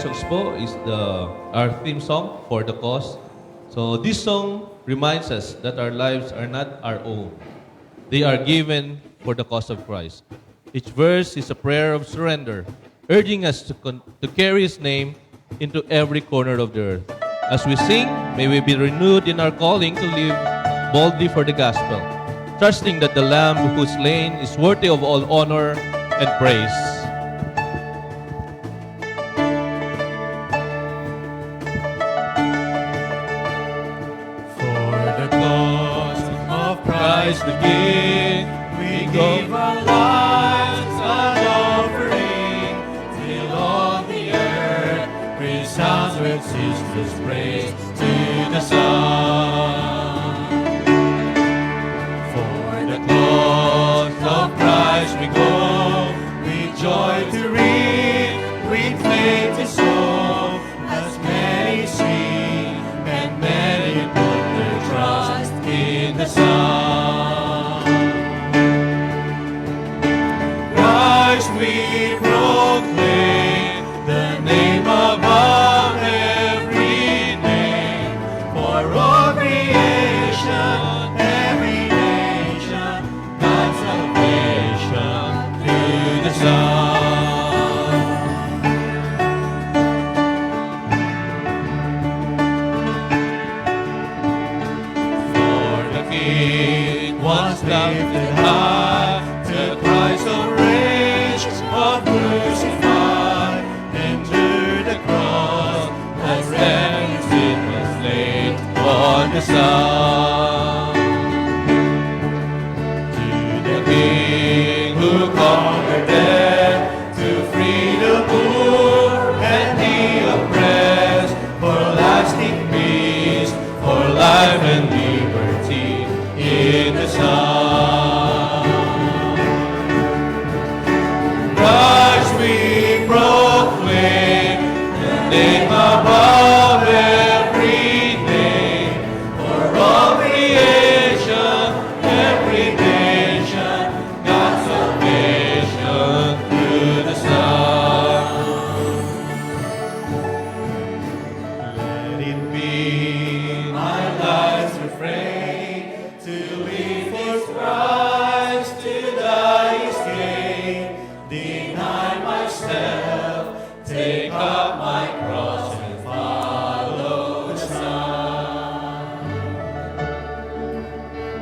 songs po is our theme song for the cause. So this song reminds us that our lives are not our own. They are given for the cause of Christ. Each verse is a prayer of surrender, urging us to carry His name into every corner of the earth. As we sing, may we be renewed in our calling to live boldly for the gospel, trusting that the Lamb who is slain is worthy of all honor and praise. For the cause of Christ the King, we give our lives an offering, till all the earth resounds with ceaseless praise to the Son. For the cause of Christ we go, with joy to reap, with faith to sow, as many see and many put their trust in the Son. Christ we proclaim, the name above every name, for all creation, every nation, God's salvation through the Son. For the King once lifted high, to Christ the rage of crucified, endured the cross, as then sin was laid on the Son. To the King who conquered death, to free the poor and the oppressed, for lasting peace, for life and liberty in the Son. Christ we proclaim, the name above every name, for all creation, every nation, God's salvation through the Son. Let it be my life's refrain, to live for Christ, to die is gain, deny myself, take up my cross and follow the Son.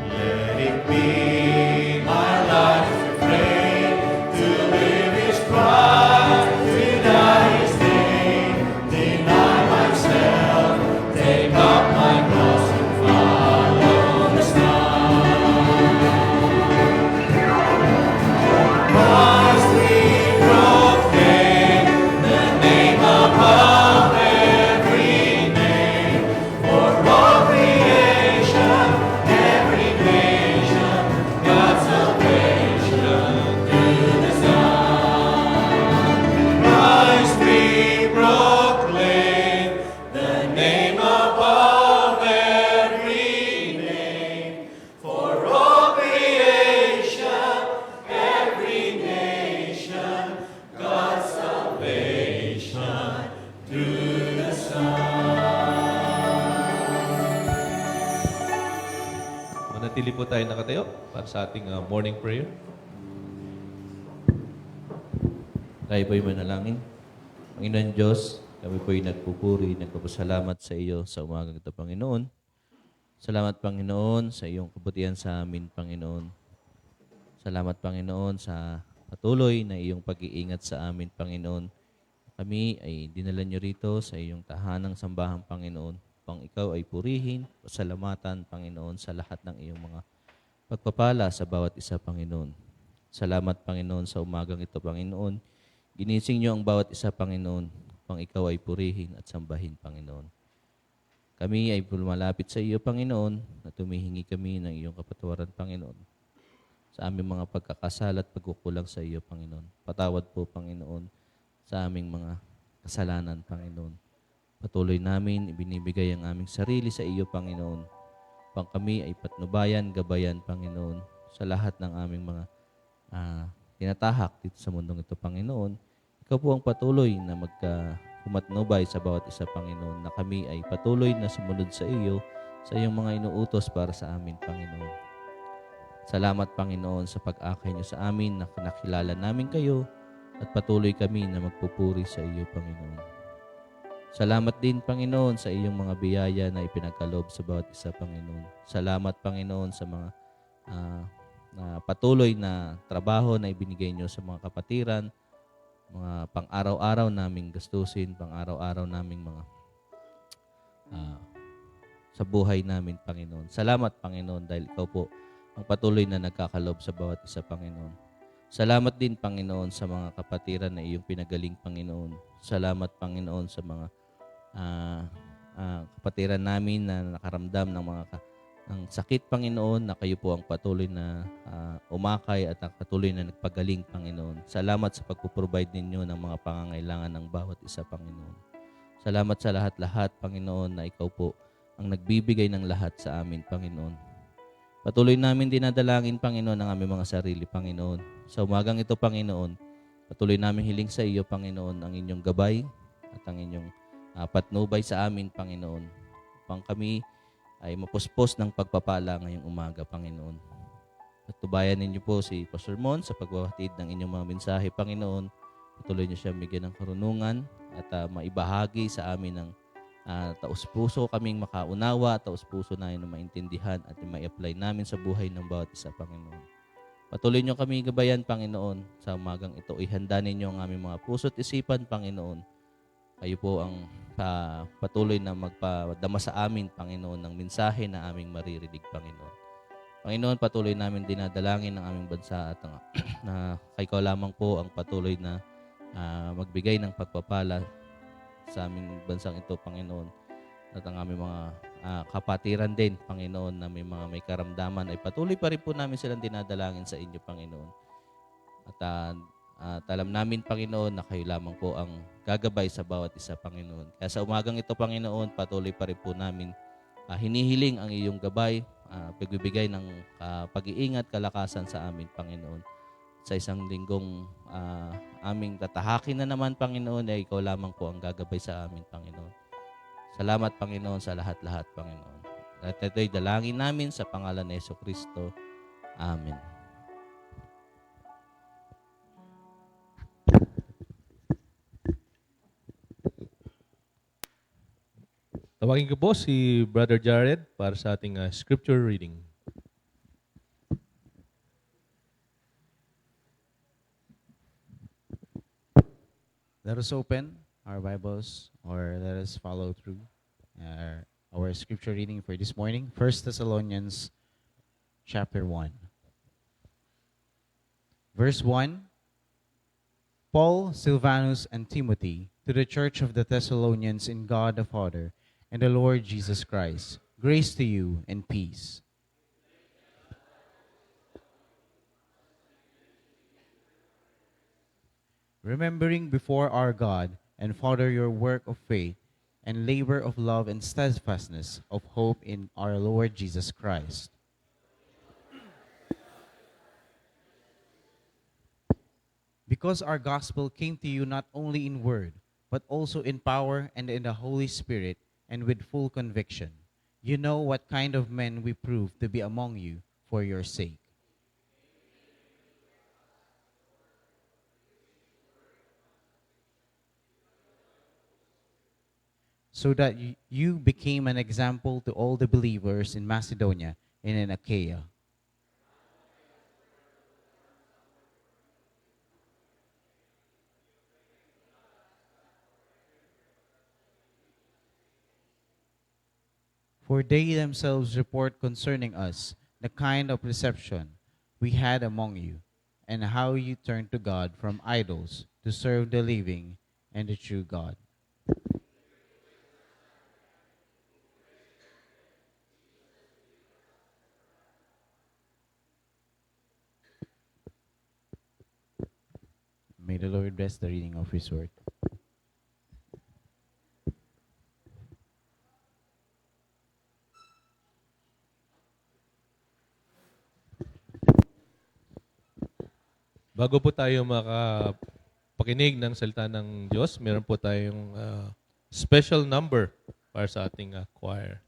Let it be my life's refrain, to live is Christ, to die is gain, deny myself, take up my cross and follow the Son. Christ we proclaim, the name above every name, for all creation, every nation, God's salvation through the Son. Christ we proclaim, the name above every name, for all creation, every nation, God's salvation through the Son. Manatili po tayo nakatayo para sa ating morning prayer. Tayo po'y manalangin. Panginoon Diyos, kami po'y nagpupuri, nagpapasalamat sa iyo sa umagang ito, Panginoon. Salamat, Panginoon, sa iyong kabutihan sa amin, Panginoon. Salamat, Panginoon, sa patuloy na iyong pag-iingat sa amin, Panginoon. Kami ay dinala niyo rito sa iyong tahanang sambahan, Panginoon, upang ikaw ay purihin, pasalamatan, Panginoon, sa lahat ng iyong mga pagpapala sa bawat isa, Panginoon. Salamat, Panginoon, sa umagang ito, Panginoon. Ginising niyo ang bawat isa, Panginoon, upang ikaw ay purihin at sambahin, Panginoon. Kami ay lumalapit sa iyo, Panginoon, at tumihingi kami ng iyong kapatawaran, Panginoon, sa aming mga pagkakasala at pagkukulang sa iyo, Panginoon. Patawad po, Panginoon, sa aming mga kasalanan, Panginoon. Patuloy namin ibinibigay ang aming sarili sa iyo, Panginoon. Upang kami ay patnubayan, gabayan, Panginoon, sa lahat ng aming mga tinatahak dito sa mundong ito, Panginoon. Ikaw po ang patuloy na humatnubay sa bawat isa, Panginoon, na kami ay patuloy na sumunod sa iyo, sa iyong mga inuutos para sa amin, Panginoon. Salamat, Panginoon, sa pag-akay niyo sa amin na nakilala namin kayo at patuloy kami na magpupuri sa iyo, Panginoon. Salamat din, Panginoon, sa iyong mga biyaya na ipinagkaloob sa bawat isa, Panginoon. Salamat, Panginoon, sa mga patuloy na trabaho na ibinigay niyo sa mga kapatiran, mga pang-araw-araw naming gastusin, pang-araw-araw naming mga sa buhay namin, Panginoon. Salamat, Panginoon, dahil ikaw po ang patuloy na nagkakaloob sa bawat isa, Panginoon. Salamat din, Panginoon, sa mga kapatiran na iyong pinagaling, Panginoon. Salamat, Panginoon, sa mga kapatiran namin na nakaramdam ng sakit, Panginoon, na kayo po ang patuloy na umakay at ang patuloy na nagpagaling, Panginoon. Salamat sa pagpuprovide ninyo ng mga pangangailangan ng bawat isa, Panginoon. Salamat sa lahat-lahat, Panginoon, na ikaw po ang nagbibigay ng lahat sa amin, Panginoon. Patuloy namin dinadalangin, Panginoon, ang aming mga sarili, Panginoon. Sa umagang ito, Panginoon, patuloy namin hiling sa iyo, Panginoon, ang inyong gabay at ang inyong patnubay sa amin, Panginoon, upang kami ay mapuspos ng pagpapala ngayong umaga, Panginoon. Patubayan ninyo po si Pastor Mon sa pagwahatid ng inyong mga mensahe, Panginoon. Patuloy niyo siya bigyan ng karunungan at maibahagi sa amin ng taus-puso kaming makaunawa, taus-puso na yun na maintindihan at ma-apply namin sa buhay ng bawat isa, Panginoon. Patuloy niyo kami gabayan, Panginoon. Sa umagang ito, ihanda ninyo ang aming mga puso't isipan, Panginoon. Kayo po ang patuloy na magpadama sa amin, Panginoon, ng mensahe na aming maririnig, Panginoon. Panginoon, patuloy namin dinadalangin ang aming bansa at na kayo lamang po ang patuloy na magbigay ng pagpapala sa aming bansang ito, Panginoon. At ang aming mga kapatiran din, Panginoon, na may karamdaman ay patuloy pa rin po namin silang dinadalangin sa inyo, Panginoon. At alam namin, Panginoon, na kayo lamang po ang gagabay sa bawat isa, Panginoon. Kaya sa umagang ito, Panginoon, patuloy pa rin po namin hinihiling ang iyong gabay, pagbibigay ng pag-iingat, kalakasan sa amin, Panginoon. Sa isang linggong aming tatahakin na naman, Panginoon, ay ikaw lamang po ang gagabay sa amin, Panginoon. Salamat, Panginoon, sa lahat-lahat, Panginoon. At ito'y dalangin namin sa pangalan ni Jesucristo. Amen. Tawagin ko po si Brother Jared para sa ating scripture reading. Let us open our Bibles or let us follow through our scripture reading for this morning. 1 Thessalonians chapter 1. Verse 1, Paul, Silvanus, and Timothy, to the church of the Thessalonians in God the Father and the Lord Jesus Christ, grace to you and peace. Remembering before our God and Father your work of faith and labor of love and steadfastness of hope in our Lord Jesus Christ. Because our gospel came to you not only in word, but also in power and in the Holy Spirit and with full conviction. You know what kind of men we proved to be among you for your sake. So that you became an example to all the believers in Macedonia and in Achaia. For they themselves report concerning us the kind of reception we had among you, and how you turned to God from idols to serve the living and the true God. May the Lord bless the reading of His word. Bago po tayo pakinig ng salita ng Diyos, meron po tayong special number para sa ating choir.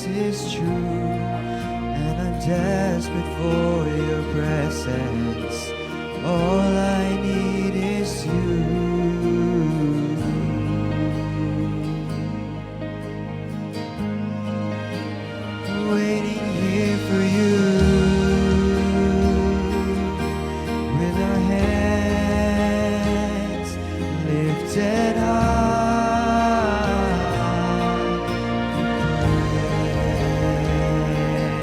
is true, and I'm desperate for your presence. All I need is you. Waiting here for you, with our hands lifted high,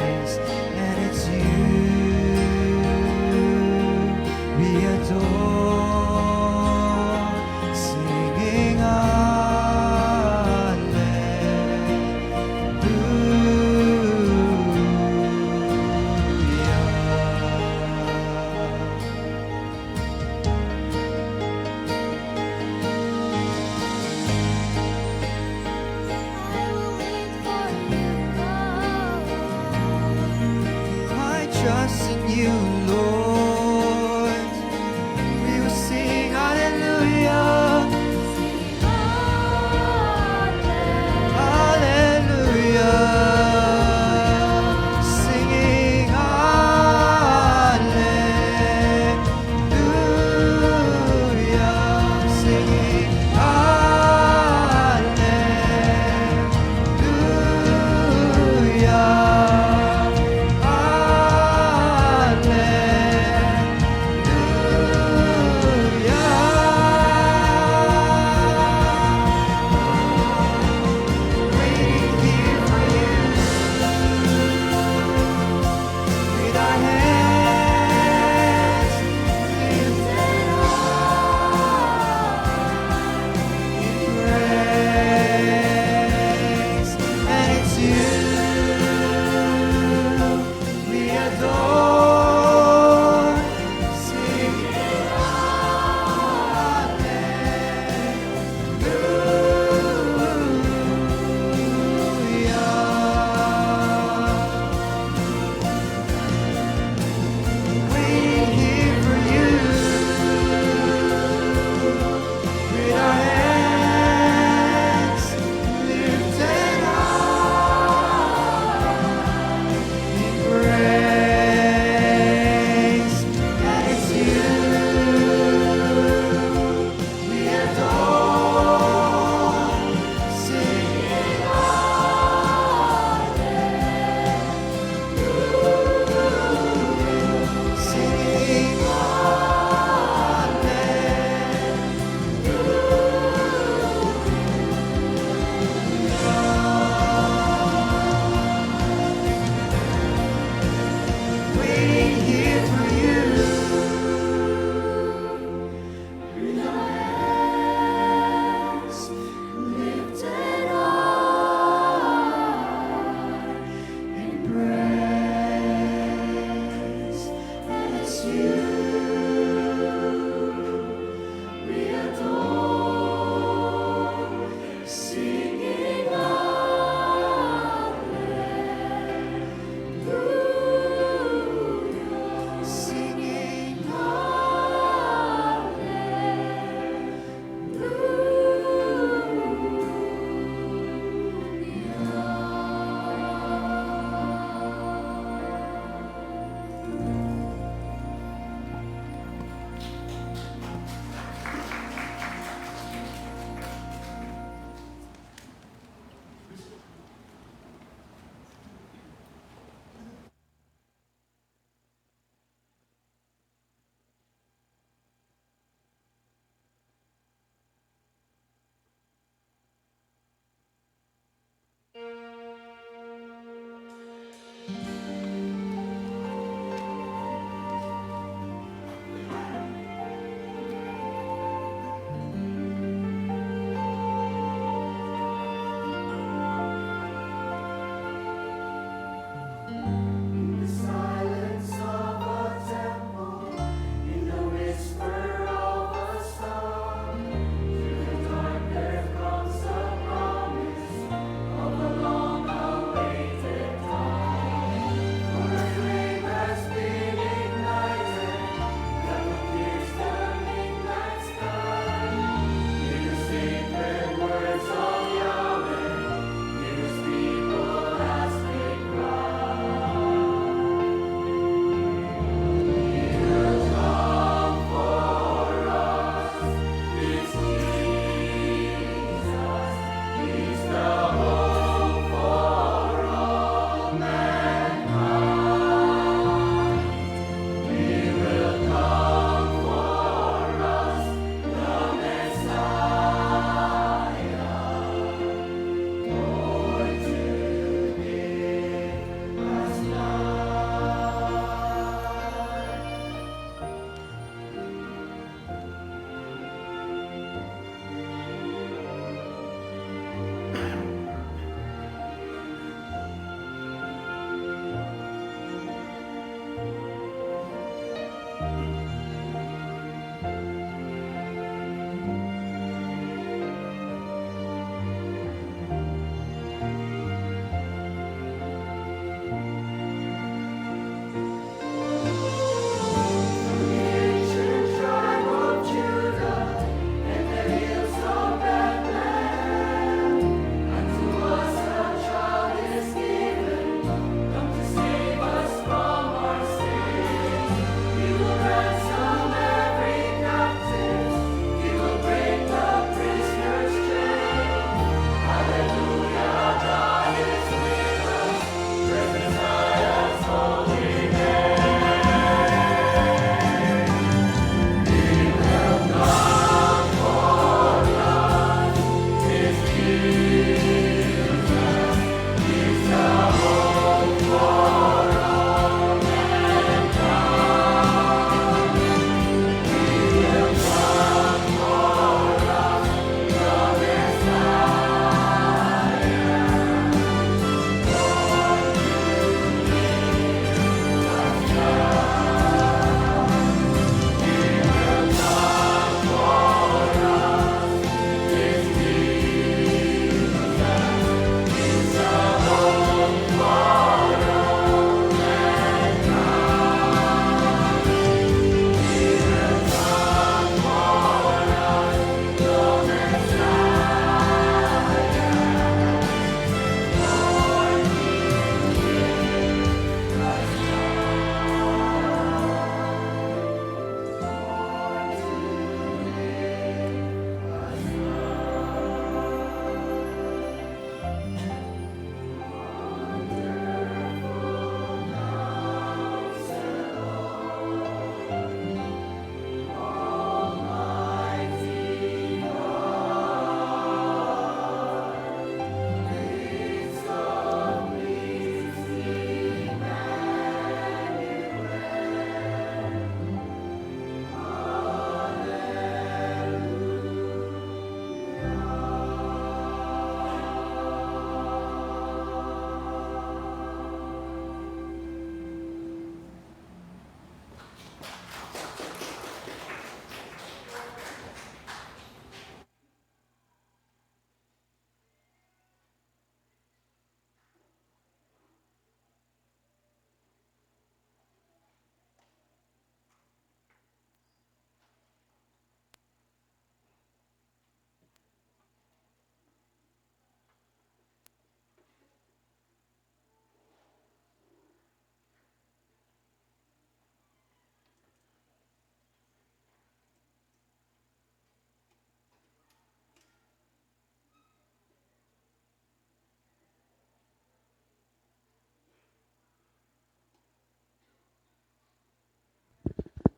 praise trust in you, Lord. We will sing hallelujah, hallelujah, singing hallelujah, singing hallelujah, hallelujah.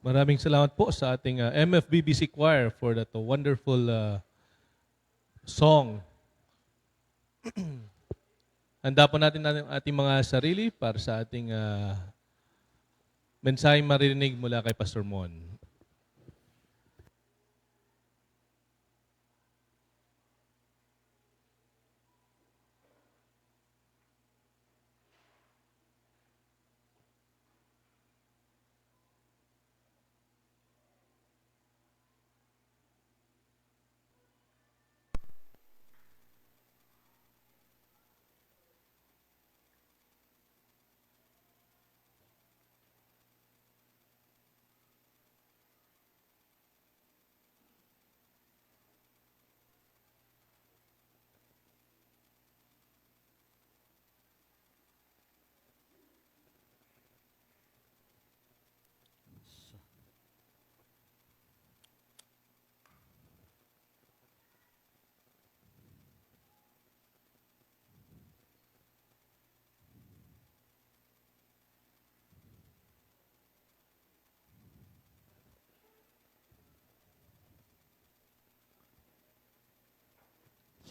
Maraming salamat po sa ating MFBBC Choir for that wonderful song. Handa po natin ang ating mga sarili para sa ating mensaheng maririnig mula kay Pastor Mon.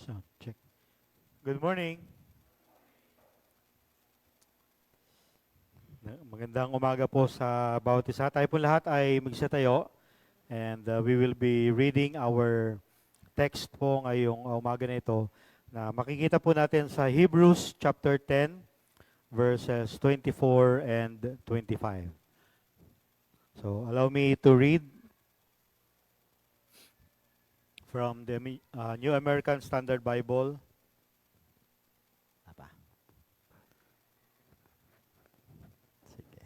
Sound check. Good morning. Magandang umaga po sa bawat isa. Tayo po lahat ay magsitayo and we will be reading our text po ngayong umaga na ito na makikita po natin sa Hebrews chapter 10 verses 24 and 25. So allow me to read from the New American Standard Bible. Apa. Sige.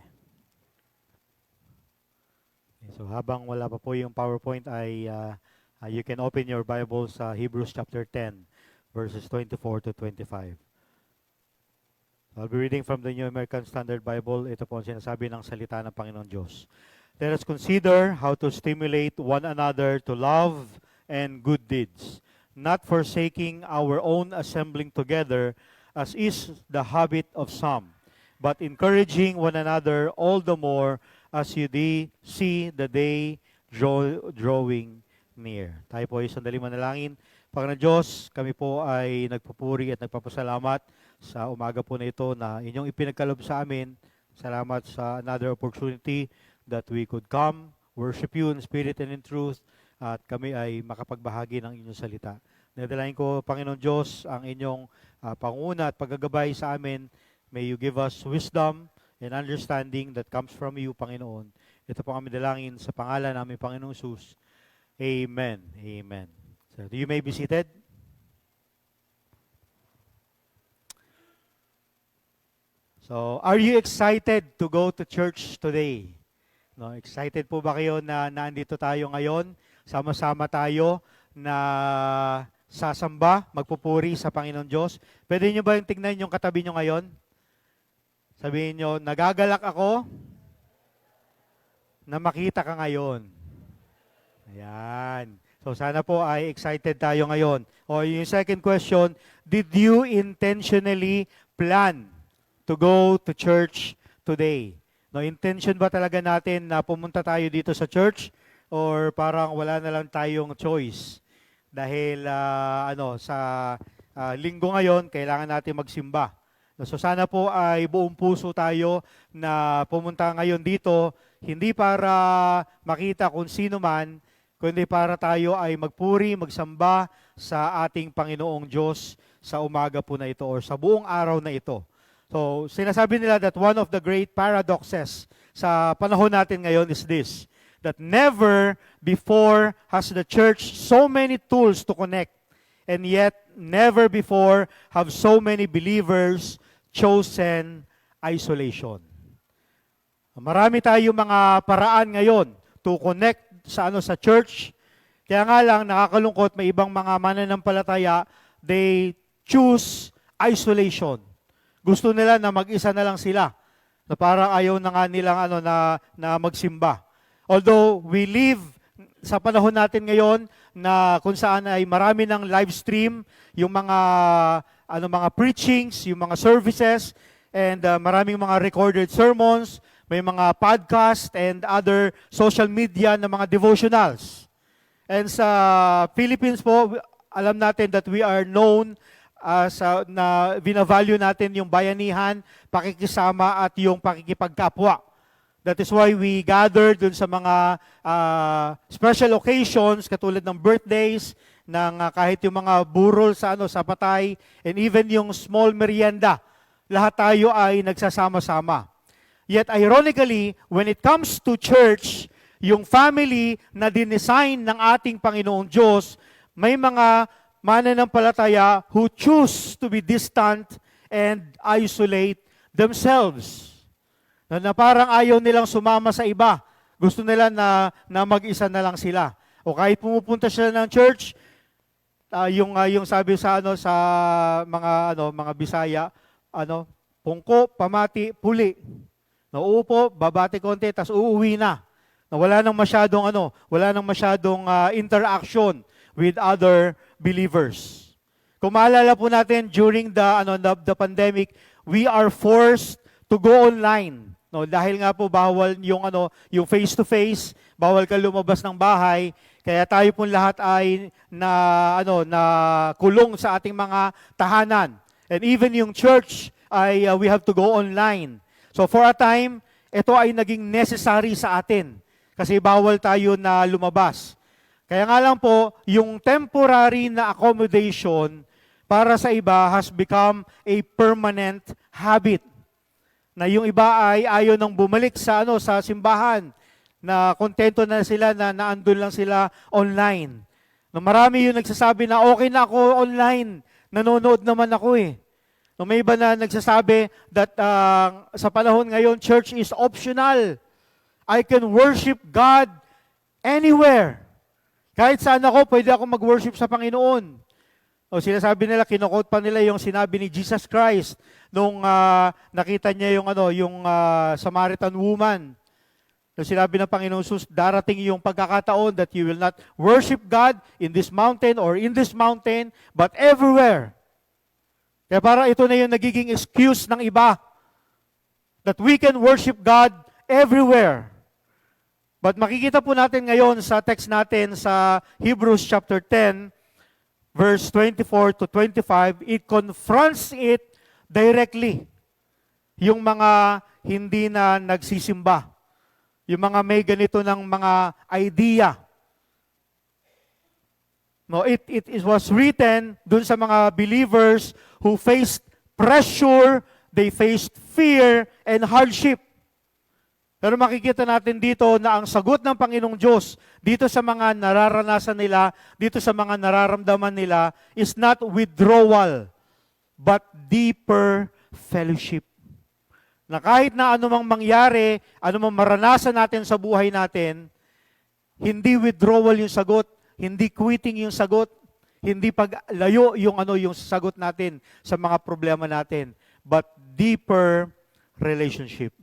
Okay, so habang wala pa po yung PowerPoint ay you can open your Bible sa Hebrews chapter 10 verses 24 to 25. I'll be reading from the New American Standard Bible. Ito po ang sinasabi ng salita ng Panginoon Diyos. Let us consider how to stimulate one another to love and good deeds, not forsaking our own assembling together, as is the habit of some, but encouraging one another all the more as you see the day drawing near. Tayo po ay sandali manalangin. Panginoon Diyos, kami po ay nagpupuri at nagpapasalamat sa umaga po na ito na inyong ipinagkalob sa amin. Salamat sa another opportunity that we could come, worship you in spirit and in truth, at kami ay makapagbahagi ng inyong salita. Nadalain ko, Panginoon Diyos, ang inyong panguna at paggagabay sa amin. May you give us wisdom and understanding that comes from you, Panginoon. Ito po kami dalangin sa pangalan namin, Panginoong Jesus. Amen. Amen. So, you may be seated. So, are you excited to go to church today? No, excited po ba kayo na nandito tayo ngayon? Sama-sama tayo na sasamba, magpupuri sa Panginoon Diyos. Pwede nyo ba yung tignan yung katabi nyo ngayon? Sabihin nyo, nagagalak ako na makita ka ngayon. Ayan. So sana po ay excited tayo ngayon. O yung second question, did you intentionally plan to go to church today? No, intention ba talaga natin na pumunta tayo dito sa church? Or parang wala na lang tayong choice dahil sa linggo ngayon kailangan natin magsimba. So sana po ay buong puso tayo na pumunta ngayon dito hindi para makita kung sino man, kundi para tayo ay magpuri, magsamba sa ating Panginoong Diyos sa umaga po na ito or sa buong araw na ito. So sinasabi nila that one of the great paradoxes sa panahon natin ngayon is this, that never before has the church so many tools to connect, and yet never before have so many believers chosen isolation. Marami tayong mga paraan ngayon to connect sa church. Kaya nga lang nakakalungkot, may ibang mga mananampalataya, they choose isolation. Gusto nila na mag-isa na lang sila. Na parang ayaw na nga nilang na magsimba. Although we live sa panahon natin ngayon na kung saan ay marami ng live stream, yung mga preachings, yung mga services, and maraming mga recorded sermons, may mga podcast and other social media na mga devotionals. And sa Philippines po, alam natin that we are known na binavalue natin yung bayanihan, pakikisama at yung pakikipagkapwa. That is why we gather dun sa mga special occasions katulad ng birthdays, ng kahit yung mga burol sa patay, and even yung small merienda. Lahat tayo ay nagsasama-sama. Yet ironically, when it comes to church, yung family na dinesign ng ating Panginoong Diyos, may mga mananampalataya who choose to be distant and isolate themselves. Na parang ayaw nilang sumama sa iba. Gusto nila na mag-isa na lang sila. O kahit pumupunta sila ng church, yung sabi sa sa mga Bisaya, pungko, pamati, puli. Nauupo, babati konti, tas uuwi na. Wala nang masyadong interaction with other believers. Kung maalala po natin during the pandemic, we are forced to go online. No, dahil nga po bawal yung face to face, bawal ka lumabas ng bahay, kaya tayo po lahat ay na kulong sa ating mga tahanan. And even yung church ay we have to go online. So for a time, ito ay naging necessary sa atin kasi bawal tayo na lumabas. Kaya nga lang po, yung temporary na accommodation para sa iba has become a permanent habit. Na yung iba ay ayaw nang bumalik sa simbahan, na kontento na sila na naandun lang sila online. No, marami yung nagsasabi na okay na ako online, nanonood naman ako eh. No, may iba na nagsasabi that sa panahon ngayon, church is optional. I can worship God anywhere. Kahit saan ako, pwede ako mag-worship sa Panginoon. O sinasabi nila, kinokot pa nila yung sinabi ni Jesus Christ nung nakita niya yung Samaritan woman. Nung sinabi ng Panginoon Jesus, darating yung pagkakataon that you will not worship God in this mountain or in this mountain, but everywhere. Kaya para ito na yung nagiging excuse ng iba that we can worship God everywhere. But makikita po natin ngayon sa text natin sa Hebrews chapter 10, verse 24 to 25, it confronts it directly. Yung mga hindi na nagsisimba. Yung mga may ganito ng mga idea. No, it was written dun sa mga believers who faced pressure, they faced fear and hardship. Pero makikita natin dito na ang sagot ng Panginoong Diyos dito sa mga nararanasan nila, dito sa mga nararamdaman nila, is not withdrawal, but deeper fellowship. Na kahit na anumang mangyari, anumang maranasan natin sa buhay natin, hindi withdrawal yung sagot, hindi quitting yung sagot, hindi paglayo yung sagot natin sa mga problema natin, but deeper relationship.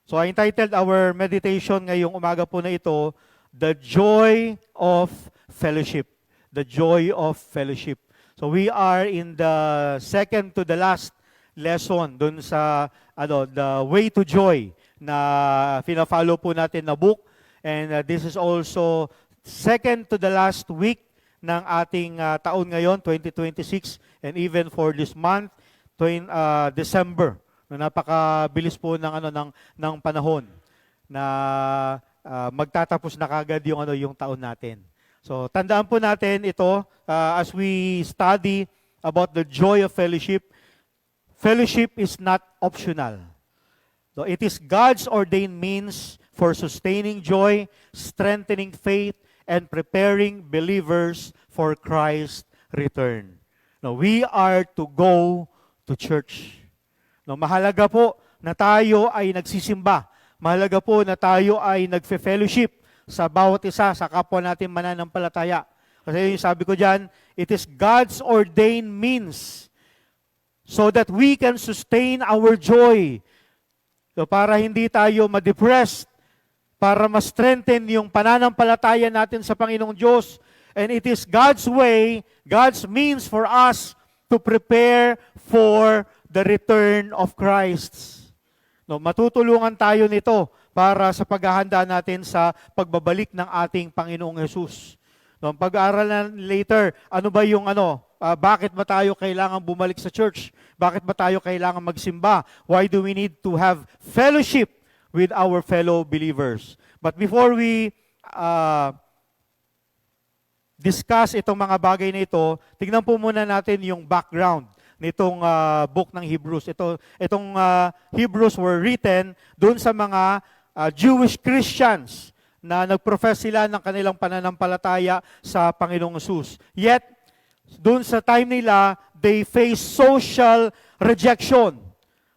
So I entitled our meditation ngayong umaga po na ito, The Joy of Fellowship. The Joy of Fellowship. So we are in the second to the last lesson dun sa The Way to Joy na fina-follow po natin na book. And this is also second to the last week ng ating taon ngayon, 2026, and even for this month, December. Napakabilis po ng panahon na magtatapos na kagad yung taon natin. So tandaan po natin ito as we study about the joy of fellowship. Fellowship is not optional. So it is God's ordained means for sustaining joy, strengthening faith, and preparing believers for Christ's return. Now, we are to go to church. No, mahalaga po na tayo ay nagsisimba. Mahalaga po na tayo ay nagfe-fellowship sa bawat isa, sa kapwa natin mananampalataya. Kasi yung sabi ko dyan, it is God's ordained means so that we can sustain our joy. So para hindi tayo ma-depressed, para ma-strengthen yung pananampalataya natin sa Panginoong Diyos. And it is God's way, God's means for us to prepare for the return of Christ. No, matutulungan tayo nito para sa paghahanda natin sa pagbabalik ng ating Panginoong Hesus. No, pag-aaralan later, ano ba yung bakit ba tayo kailangan bumalik sa church? Bakit ba tayo kailangan magsimba? Why do we need to have fellowship with our fellow believers? But before we discuss itong mga bagay na ito, tignan po muna natin yung background nitong book ng Hebrews. Itong Hebrews were written doon sa mga Jewish Christians na nagprofess sila ng kanilang pananampalataya sa Panginoong Hesus. Yet, doon sa time nila, they face social rejection.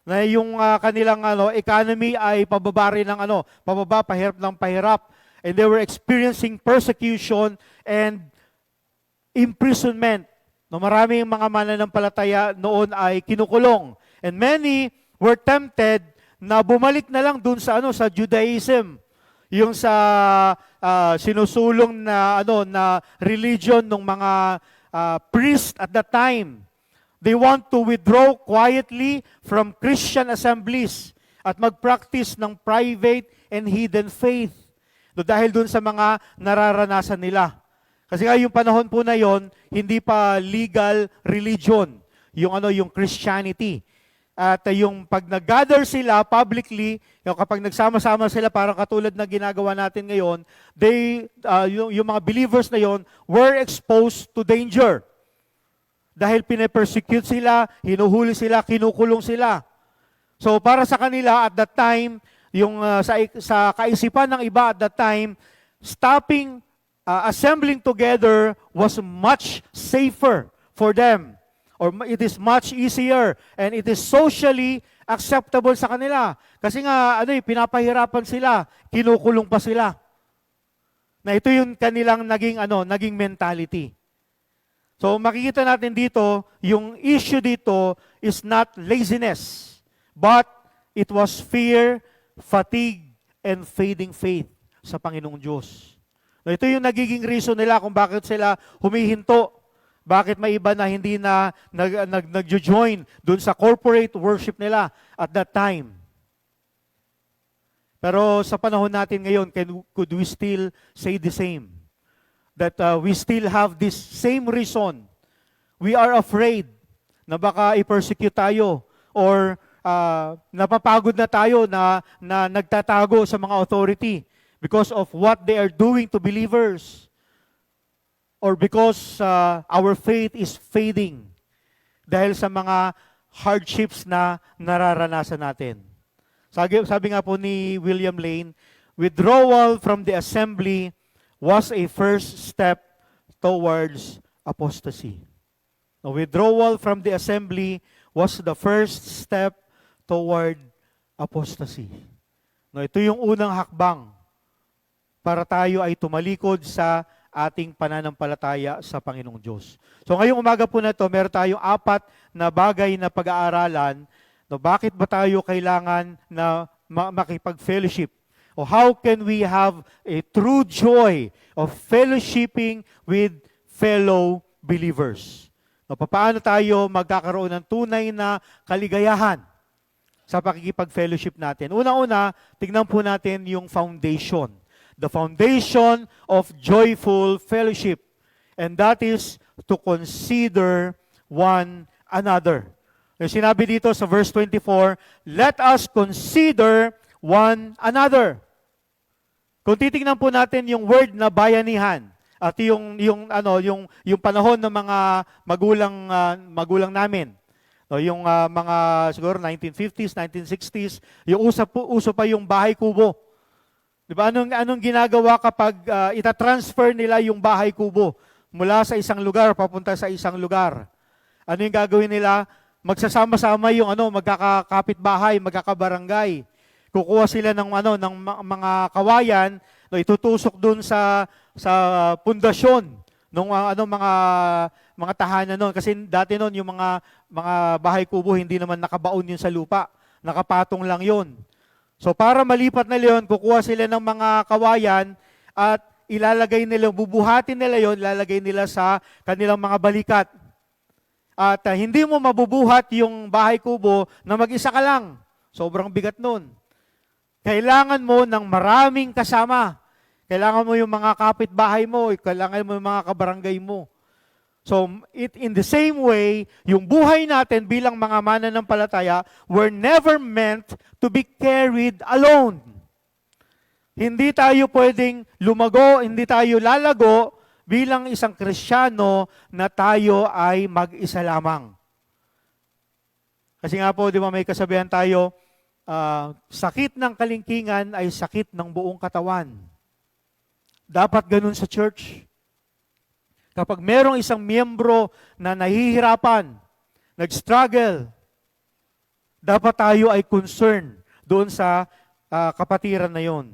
Na yung kanilang economy ay pababa rin ng pababa, pahirap ng pahirap. And they were experiencing persecution and imprisonment. No, maraming mga mananampalataya noon ay kinukulong. And many were tempted na bumalik na lang dun sa sa Judaism. Yung sa sinusulong na religion ng mga priest at that time. They want to withdraw quietly from Christian assemblies at mag-practice ng private and hidden faith. Dahil dun sa mga nararanasan nila. Kasi yung panahon po na yon, hindi pa legal religion, yung Christianity. At yung pag nag-gather sila publicly, kapag nagsama-sama sila parang katulad na ginagawa natin ngayon, yung mga believers na yon were exposed to danger. Dahil pine-persecute sila, hinuhuli sila, kinukulong sila. So para sa kanila at that time, yung sa kaisipan ng iba at that time, stopping assembling together was much safer for them. Or it is much easier and it is socially acceptable sa kanila. Kasi nga, pinapahirapan sila, kinukulong pa sila. Na ito yung kanilang naging mentality. So makikita natin dito, yung issue dito is not laziness, but it was fear, fatigue, and fading faith sa Panginoong Diyos. Ito yung nagiging reason nila kung bakit sila humihinto. Bakit may iba na hindi na nag-join dun sa corporate worship nila at that time. Pero sa panahon natin ngayon, could we still say the same? That we still have this same reason. We are afraid na baka i-persecute tayo or napapagod na tayo na nagtatago sa mga authority because of what they are doing to believers. Or because our faith is fading dahil sa mga hardships na nararanasan natin. Sabi nga po ni William Lane, withdrawal from the assembly was a first step towards apostasy. The withdrawal from the assembly was the first step toward apostasy. Ito yung unang hakbang para tayo ay tumalikod sa ating pananampalataya sa Panginoong Diyos. So ngayong umaga po na ito, meron tayong 4 na bagay na pag-aaralan. No, bakit ba tayo kailangan na makipag-fellowship? O how can we have a true joy of fellowshipping with fellow believers? No, paano tayo magkakaroon ng tunay na kaligayahan sa pakikipag-fellowship natin? Una-una, tignan po natin yung foundation. The foundation of joyful fellowship. And that is to consider one another. Yung sinabi dito sa verse 24, let us consider one another. Kung titingnan po natin yung word na bayanihan, at yung panahon ng mga magulang namin, yung mga siguro 1950s, 1960s, yung uso pa yung bahay kubo. Diba? Anong ginagawa kapag itatransfer nila yung bahay kubo mula sa isang lugar papunta sa isang lugar? Ano yung gagawin nila? Magsasama-sama yung magkakapit bahay, magkakabarangay. Kukuha sila ng mga kawayan, itutusok dun sa pundasyon ng mga tahanan noon. Kasi dati noon yung mga bahay kubo hindi naman nakabaon yun sa lupa, nakapatong lang yun. So para malipat na yon, kukuha sila ng mga kawayan at ilalagay nila, bubuhatin nila yon, ilalagay nila sa kanilang mga balikat. At hindi mo mabubuhat yung bahay kubo na mag-isa ka lang. Sobrang bigat nun. Kailangan mo ng maraming kasama. Kailangan mo yung mga kapitbahay mo, kailangan mo yung mga kabarangay mo. So, in the same way, yung buhay natin bilang mga mananampalataya, we're never meant to be carried alone. Hindi tayo pwedeng lumago, hindi tayo lalago bilang isang Kristiyano na tayo ay mag-isa lamang. Kasi nga po, di ba may kasabihan tayo, sakit ng kalingkingan ay sakit ng buong katawan. Dapat ganun sa church. Kapag merong isang miyembro na nahihirapan, nag-struggle, dapat tayo ay concerned doon sa kapatiran na yon.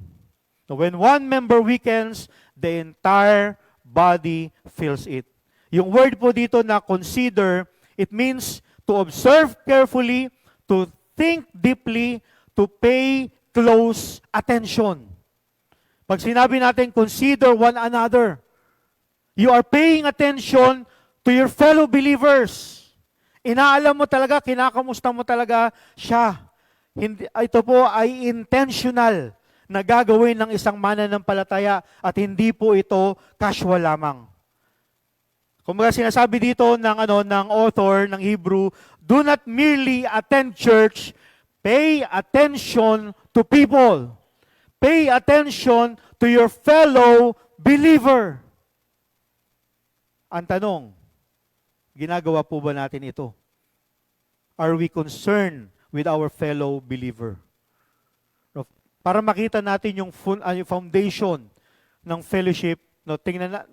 So when one member weakens, the entire body feels it. Yung word po dito na consider, it means to observe carefully, to think deeply, to pay close attention. Pag sinabi natin, consider one another, you are paying attention to your fellow believers. Inaalam mo talaga, kinakamusta mo talaga siya. Ito po ay intentional na gagawin ng isang mananampalataya at hindi po ito casual lamang. Kumbaga sinasabi dito ng author ng Hebrew, do not merely attend church, pay attention to people. Pay attention to your fellow believer. Ang tanong, ginagawa po ba natin ito? Are we concerned with our fellow believer? Para makita natin yung foundation ng fellowship,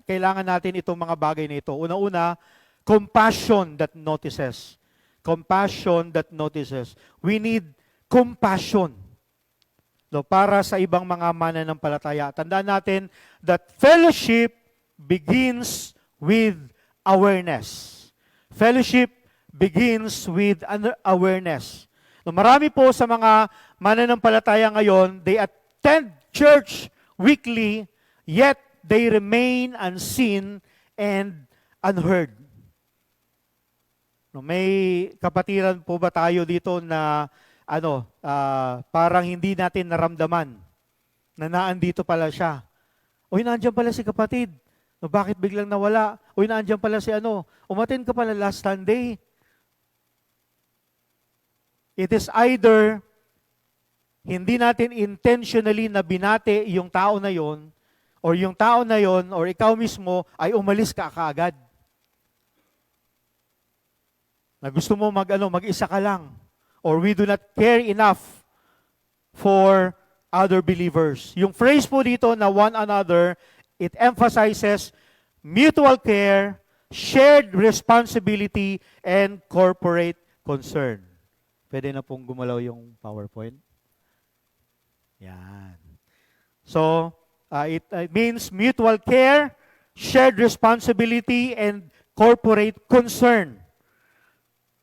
kailangan natin itong mga bagay na ito. Una-una, compassion that notices. Compassion that notices. We need compassion para sa ibang mga mananampalataya. Tandaan natin that fellowship begins with awareness. Fellowship begins with awareness. Marami po sa mga mananampalataya ngayon, they attend church weekly, yet they remain unseen and unheard. May kapatiran po ba tayo dito na parang hindi natin naramdaman na naandito pala siya? Uy, nandiyan pala si kapatid. Bakit biglang nawala? Uy, nandiyan pala si umattend ka pala last Sunday. It is either hindi natin intentionally na binati yung tao na yon, or yung tao na yon, or ikaw mismo ay umalis ka kaagad. Na gusto mo mag-isa ka lang, or we do not care enough for other believers. Yung phrase po dito na one another, it emphasizes mutual care, shared responsibility, and corporate concern. Pwede na pong gumalaw yung PowerPoint. Yan. So, it means mutual care, shared responsibility, and corporate concern.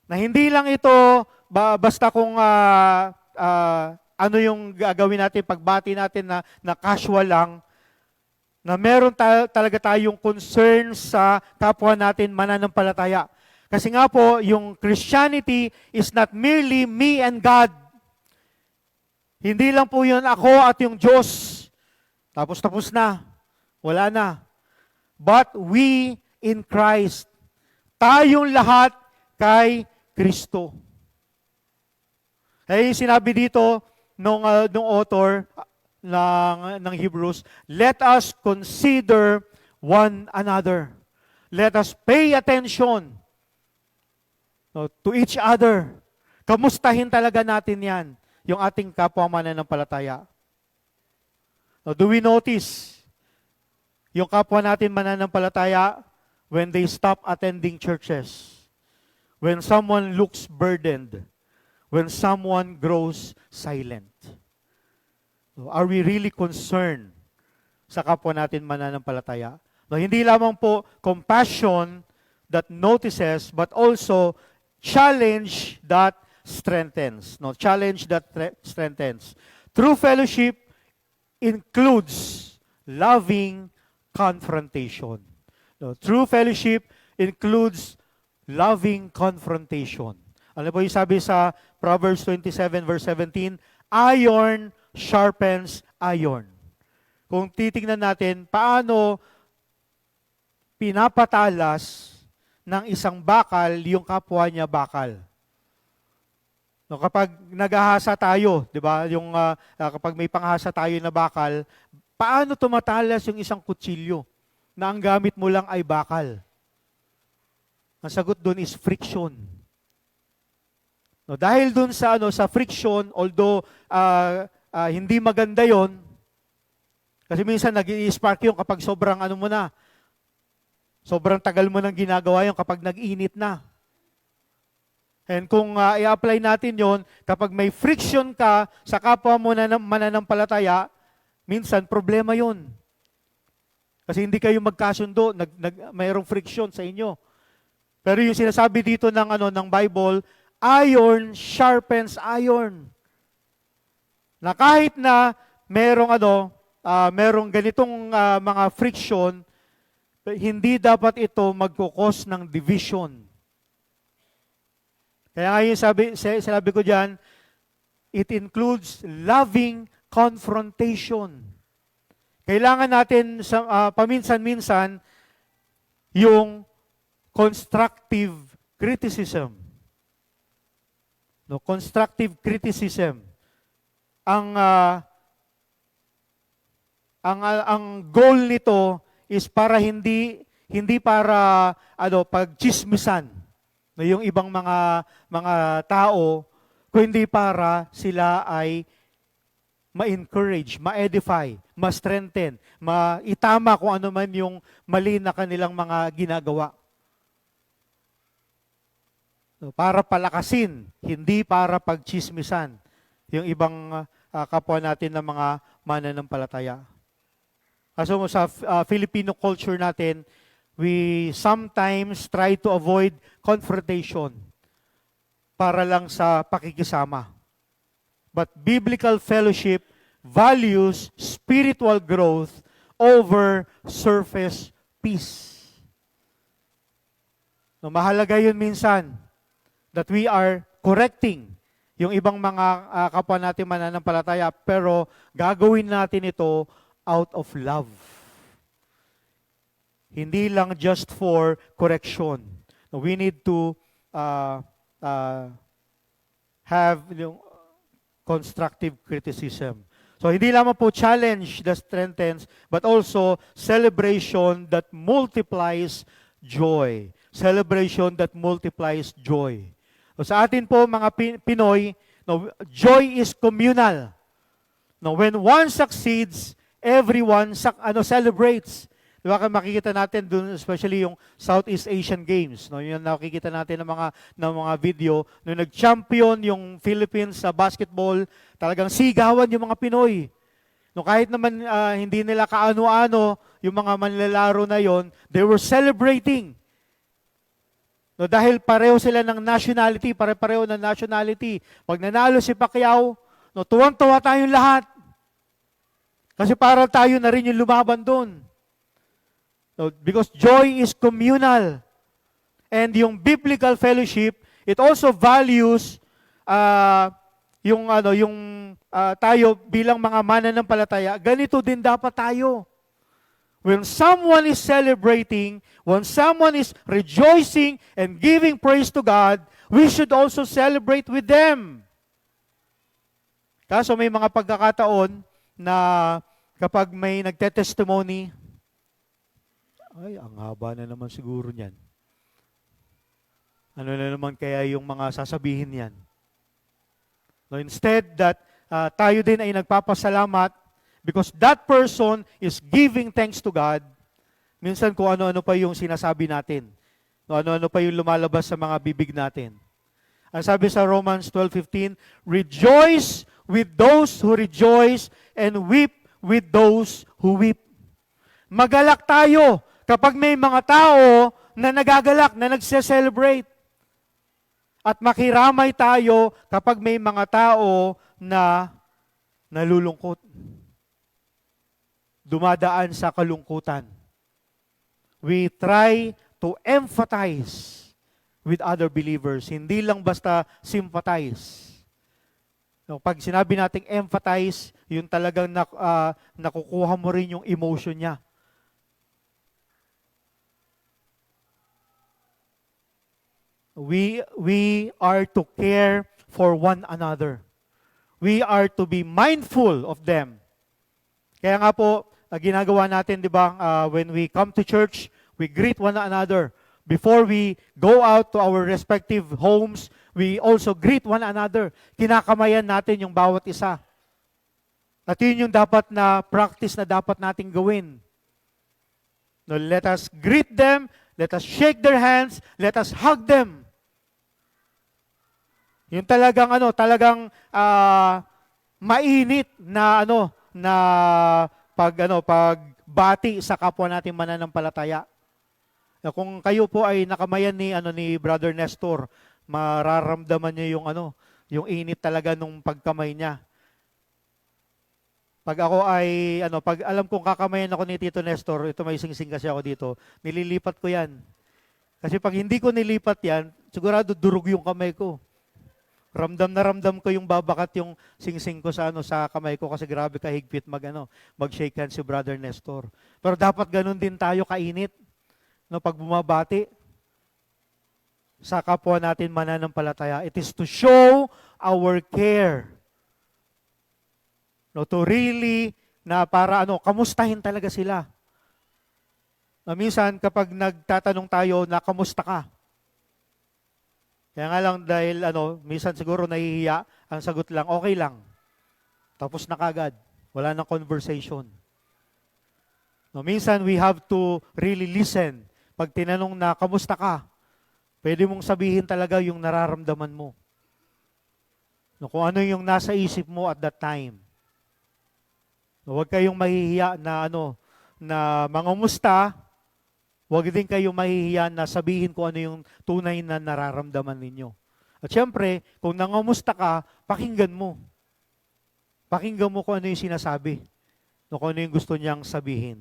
Na hindi lang ito basta kung ano yung gagawin natin, pagbati natin na casual lang, na meron talaga tayong concern sa kapwa natin mananampalataya. Kasi nga po, yung Christianity is not merely me and God. Hindi lang po yun ako at yung Diyos. Tapos na. Wala na. But we in Christ. Tayong lahat kay Kristo. Kaya yung sinabi dito nung author ng Hebrews, let us consider one another. Let us pay attention to each other. Kamustahin talaga natin yan, yung ating kapwa mananampalataya. Do we notice yung kapwa natin mananampalataya when they stop attending churches? When someone looks burdened? When someone grows silent? Are we really concerned sa kapwa natin mananampalataya? Hindi lamang po compassion that notices, but also challenge that strengthens. Challenge that strengthens. True fellowship includes loving confrontation. True fellowship includes loving confrontation. Ano po yung sabi sa Proverbs 27 verse 17? Iron sharpens iron. Kung titingnan natin, paano pinapatalas ng isang bakal yung kapwa niya bakal. No, kapag naghahasa tayo, 'di ba? Yung kapag may panghasa tayo na bakal, paano tumatalas yung isang kutsilyo na ang gamit mo lang ay bakal? Ang sagot doon is friction. No, dahil doon sa friction, although hindi maganda 'yon, kasi minsan nag-i-spark yung kapag sobrang mo na, sobrang tagal mo nang ginagawa yung kapag nag-init na. And kung i-apply natin yon, kapag may friction ka sa kapwa mo na mananampalataya, minsan problema yon. Kasi hindi kayo magkasundo, mayroong friction sa inyo. Pero yung sinasabi dito ng Bible, iron sharpens iron. Na kahit na merong ganitong mga friction, hindi dapat ito magkukos ng division. Kaya nga yung sabi ko dyan, it includes loving confrontation. Kailangan natin paminsan-minsan yung constructive criticism. No, constructive criticism. Ang goal nito is para hindi para pagchismisan no, yung ibang mga tao, kundi para sila ay ma-encourage, ma-edify, ma-strengthen, maitama kung ano man yung mali na kanilang mga ginagawa. No, para palakasin, hindi para pagchismisan yung ibang kapwa natin ng mga mananampalataya. So sa Filipino culture natin, we sometimes try to avoid confrontation para lang sa pakikisama. But biblical fellowship values spiritual growth over surface peace. No, mahalaga yun minsan that we are correcting yung ibang mga kapwa natin mananampalataya, pero gagawin natin ito out of love. Hindi lang just for correction. No, we need to have constructive criticism. So hindi lamang po challenge that strengthens, but also celebration that multiplies joy. Celebration that multiplies joy. So sa atin po mga Pinoy, no, joy is communal. No, when one succeeds, everyone celebrates. Diba, makikita natin dun, especially yung Southeast Asian Games. No, yun nakikita natin ng mga video. Nung nag-champion yung Philippines sa basketball, talagang sigawan yung mga Pinoy. No, kahit naman hindi nila kaano-ano yung mga manlalaro na yon, they were celebrating. No, dahil pareho sila ng nationality, pare-pareho ng nationality. Pag nanalo si Pacquiao, no, tuwang-tuwa tayong lahat. Kasi para tayo na rin yung lumaban doon. No, because joy is communal. And yung biblical fellowship, it also values tayo bilang mga mananampalataya. Ganito din dapat tayo. When someone is celebrating, when someone is rejoicing and giving praise to God, we should also celebrate with them. Kaso may mga pagkakataon na kapag may nagte-testimony, ay, ang haba na naman siguro niyan. Ano na naman kaya yung mga sasabihin niyan? No, instead that tayo din ay nagpapasalamat because that person is giving thanks to God, minsan kung ano-ano pa yung sinasabi natin. No, ano-ano pa yung lumalabas sa mga bibig natin. Ang sabi sa Romans 12:15, rejoice with those who rejoice and weep with those who weep. Magalak tayo kapag may mga tao na nagagalak, na nagse-celebrate. At makiramay tayo kapag may mga tao na nalulungkot. Dumadaan sa kalungkutan. We try to empathize with other believers. Hindi lang basta sympathize. No, pag sinabi nating empathize, yun talagang nakukuha mo rin yung emotion niya. We are to care for one another. We are to be mindful of them. Kaya nga po, ginagawa natin, di ba, when we come to church, we greet one another. Before we go out to our respective homes, we also greet one another. Kinakamayan natin yung bawat isa. At yun yung dapat na practice na dapat nating gawin. No, let us greet them, let us shake their hands, let us hug them. Yung talagang mainit na pagbati sa kapwa nating mananampalataya. Kung kayo po ay nakamayan ni Brother Nestor, mararamdaman niyo yung init talaga nung pagkamay niya. Pag ako pag alam kong kakamayan ako ni Tito Nestor, ito may singsing kasi ako dito, nililipat ko yan. Kasi pag hindi ko nilipat yan, sigurado durog yung kamay ko. Ramdam na ramdam ko yung babakat yung singsing ko sa kamay ko kasi grabe kahigpit mag-shake hands si Brother Nestor. Pero dapat ganun din tayo kainit. No, pag bumabati sa kapwa natin mananampalataya, it is to show our care. No, to really para kamustahin talaga sila. No, minsan kapag nagtatanong tayo na kamusta ka? Kaya nga lang dahil minsan siguro nahihiya, ang sagot lang, okay lang. Tapos na kagad. Wala nang conversation. No, minsan we have to really listen. Pag tinanong na, kamusta ka? Pwede mong sabihin talaga yung nararamdaman mo. No, kung ano yung nasa isip mo at that time. No, huwag kayong mahihiya na mangumusta. Huwag din kayo mahihiya na sabihin kung ano yung tunay na nararamdaman ninyo. At syempre, kung nangumusta ka, pakinggan mo. Pakinggan mo kung ano yung sinasabi. Kung ano yung gusto niyang sabihin.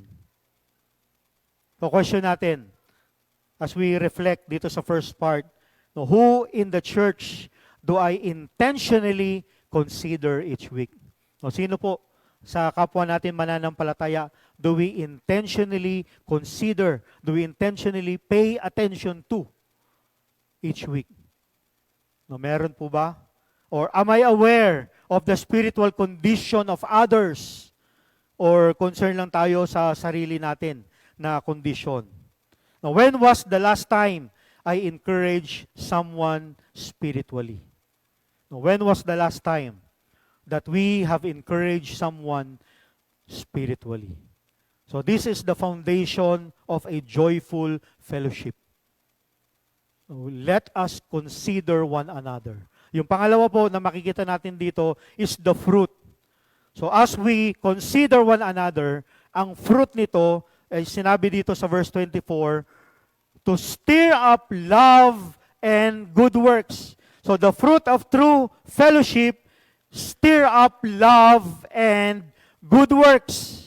So, question natin, as we reflect dito sa first part, who in the church do I intentionally consider each week? Sino po sa kapwa natin mananampalataya, do we intentionally consider, do we intentionally pay attention to each week? Meron po ba? Or am I aware of the spiritual condition of others? Or concern lang tayo sa sarili natin na kondisyon? When was the last time I encouraged someone spiritually? When was the last time that we have encouraged someone spiritually? So this is the foundation of a joyful fellowship. Let us consider one another. Yung pangalawa po na makikita natin dito is the fruit. So as we consider one another, ang fruit nito ay sinabi dito sa verse 24, to stir up love and good works. So the fruit of true fellowship, stir up love and good works.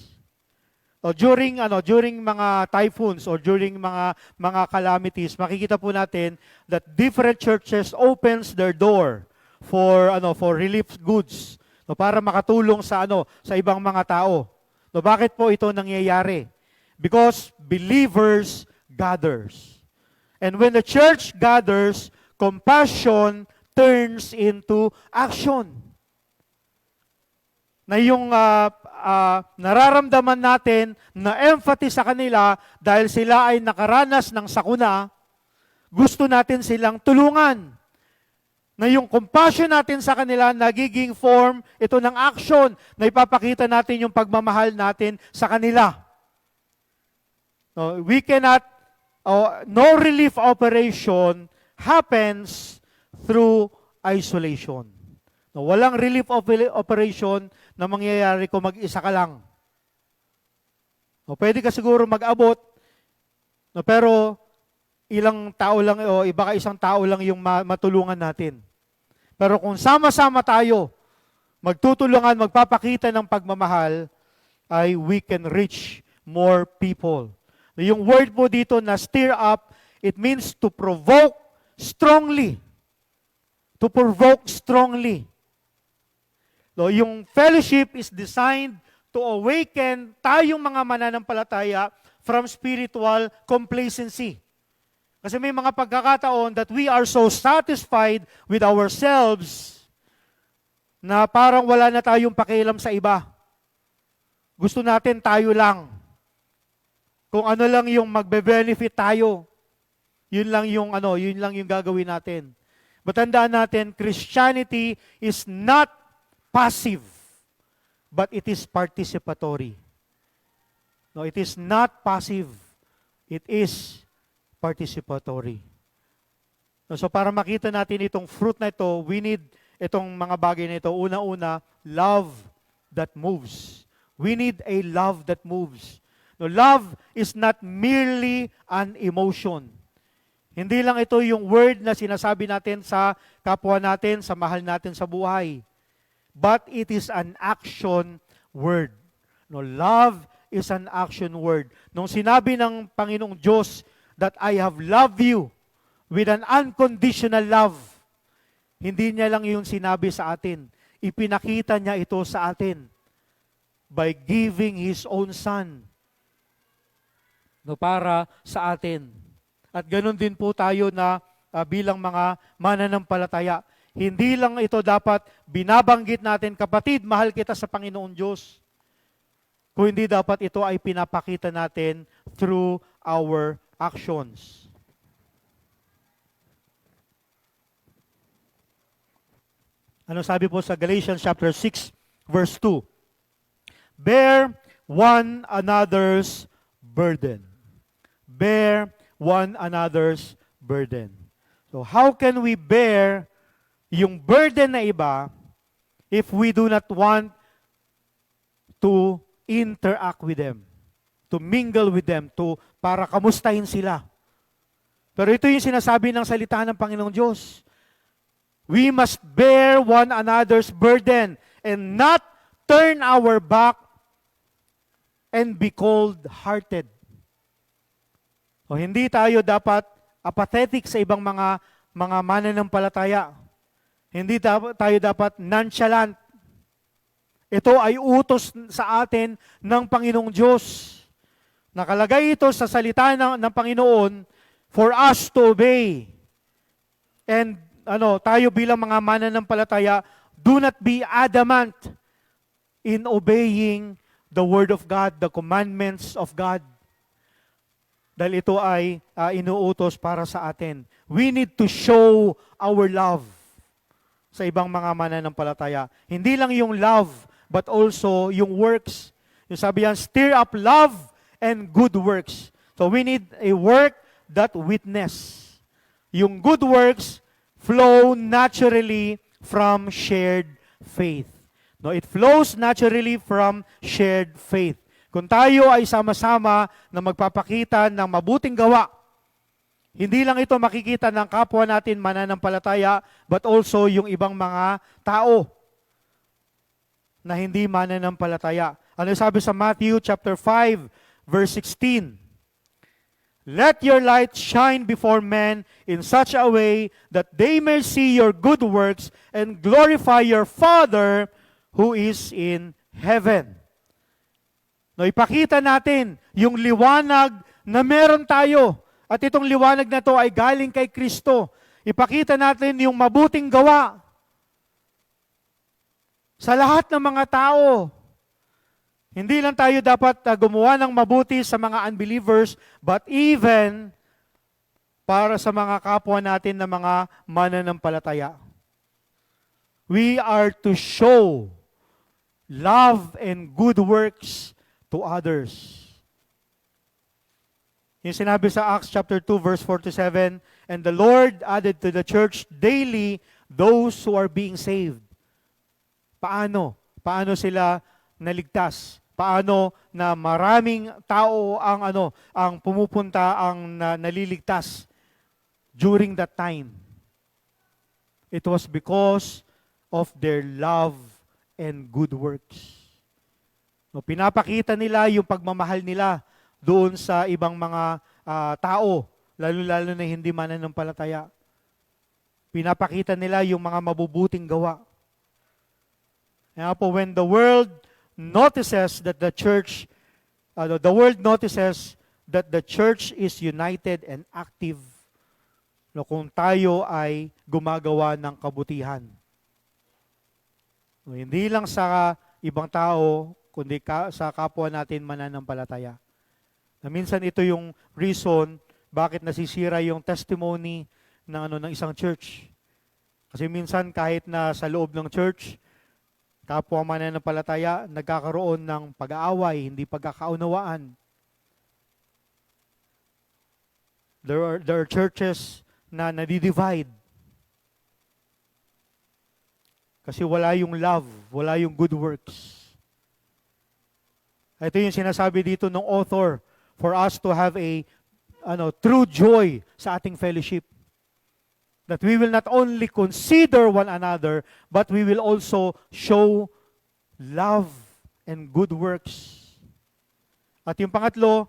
So during mga typhoons or during mga calamities, makikita po natin that different churches opens their door for relief goods, para makatulong sa ibang mga tao. Bakit po ito nangyayari? Because believers gathers. And when the church gathers, compassion turns into action. Na yung nararamdaman natin na empathy sa kanila dahil sila ay nakaranas ng sakuna, gusto natin silang tulungan. Na yung compassion natin sa kanila nagiging form ito ng action na ipapakita natin yung pagmamahal natin sa kanila. No, we cannot, no relief operation happens through isolation. No, walang relief operation na mangyayari kung mag-isa ka lang. No, pwede ka siguro mag-abot, no, pero ilang tao lang o baka isang tao lang yung matulungan natin. Pero kung sama-sama tayo, magtutulungan, magpapakita ng pagmamahal, ay we can reach more people. Yung word po dito na stir up, it means to provoke strongly. To provoke strongly. No, yung fellowship is designed to awaken tayong mga mananampalataya from spiritual complacency. Kasi may mga pagkakataon that we are so satisfied with ourselves na parang wala na tayong pakialam sa iba. Gusto natin tayo lang. Kung ano lang yung magbe-benefit tayo, yun lang yung gagawin natin. But tandaan natin, Christianity is not passive, but it is participatory. No, it is not passive. It is participatory. No, so para makita natin itong fruit na ito, we need itong mga bagay na ito. Una-una, love that moves. We need a love that moves. No, love is not merely an emotion. Hindi lang ito yung word na sinasabi natin sa kapwa natin, sa mahal natin sa buhay. But it is an action word. No, love is an action word. Nung sinabi ng Panginoong Diyos that I have loved you with an unconditional love, hindi niya lang yung sinabi sa atin. Ipinakita niya ito sa atin by giving His own Son. No, para sa atin. At ganun din po tayo na bilang mga mananampalataya. Hindi lang ito dapat binabanggit natin, kapatid, mahal kita sa Panginoon Diyos. Kung hindi dapat ito ay pinapakita natin through our actions. Ano sabi po sa Galatians chapter 6 verse 2? Bear one another's burden. Bear one another's burden. So how can we bear yung burden na iba if we do not want to interact with them, to mingle with them, para kamustahin sila? Pero ito yung sinasabi ng salita ng Panginoong Diyos. We must bear one another's burden and not turn our back and be cold-hearted. O hindi tayo dapat apathetic sa ibang mga mananampalataya. Hindi tayo dapat nonchalant. Ito ay utos sa atin ng Panginoong Diyos. Nakalagay ito sa salita ng Panginoon for us to obey. And tayo bilang mga mananampalataya, do not be adamant in obeying the Word of God, the commandments of God. Dahil ito ay inuutos para sa atin. We need to show our love sa ibang mga mananampalataya. Hindi lang yung love, but also yung works. Yung sabi yan, stir up love and good works. So we need a work that witness. Yung good works flow naturally from shared faith. No, it flows naturally from shared faith. Kung tayo ay sama-sama na magpapakita ng mabuting gawa, hindi lang ito makikita ng kapwa natin mananampalataya, but also yung ibang mga tao na hindi mananampalataya. Ano sabi sa Matthew chapter 5, verse 16? Let your light shine before men in such a way that they may see your good works and glorify your Father who is in heaven. No, ipakita natin yung liwanag na meron tayo. At itong liwanag na to ay galing kay Kristo. Ipakita natin yung mabuting gawa sa lahat ng mga tao. Hindi lang tayo dapat gumawa ng mabuti sa mga unbelievers, but even para sa mga kapwa natin na mga mananampalataya. We are to show love and good works to others. Yung sinabi sa Acts chapter 2 verse 47, and the Lord added to the church daily those who are being saved. Paano? Paano sila naligtas? Paano na maraming tao ang pumupunta, ang naliligtas during that time? It was because of their love and good works. No, pinapakita nila yung pagmamahal nila doon sa ibang mga tao, lalo-lalo na hindi mananampalataya. Pinapakita nila yung mga mabubuting gawa. Kaya po, when the world notices that the world notices that the church is united and active, no, kung tayo ay gumagawa ng kabutihan. No, hindi lang sa ibang tao, kundi sa kapwa natin mananampalataya. Na minsan ito yung reason bakit nasisira yung testimony ng isang church. Kasi minsan kahit na sa loob ng church, kapwa mananampalataya, nagkakaroon ng pag-aaway, hindi pagkakaunawaan. There are churches na nadi-divide. Kasi wala yung love, wala yung good works. Ito yung sinasabi dito ng author, for us to have a true joy sa ating fellowship. That we will not only consider one another, but we will also show love and good works. At yung pangatlo,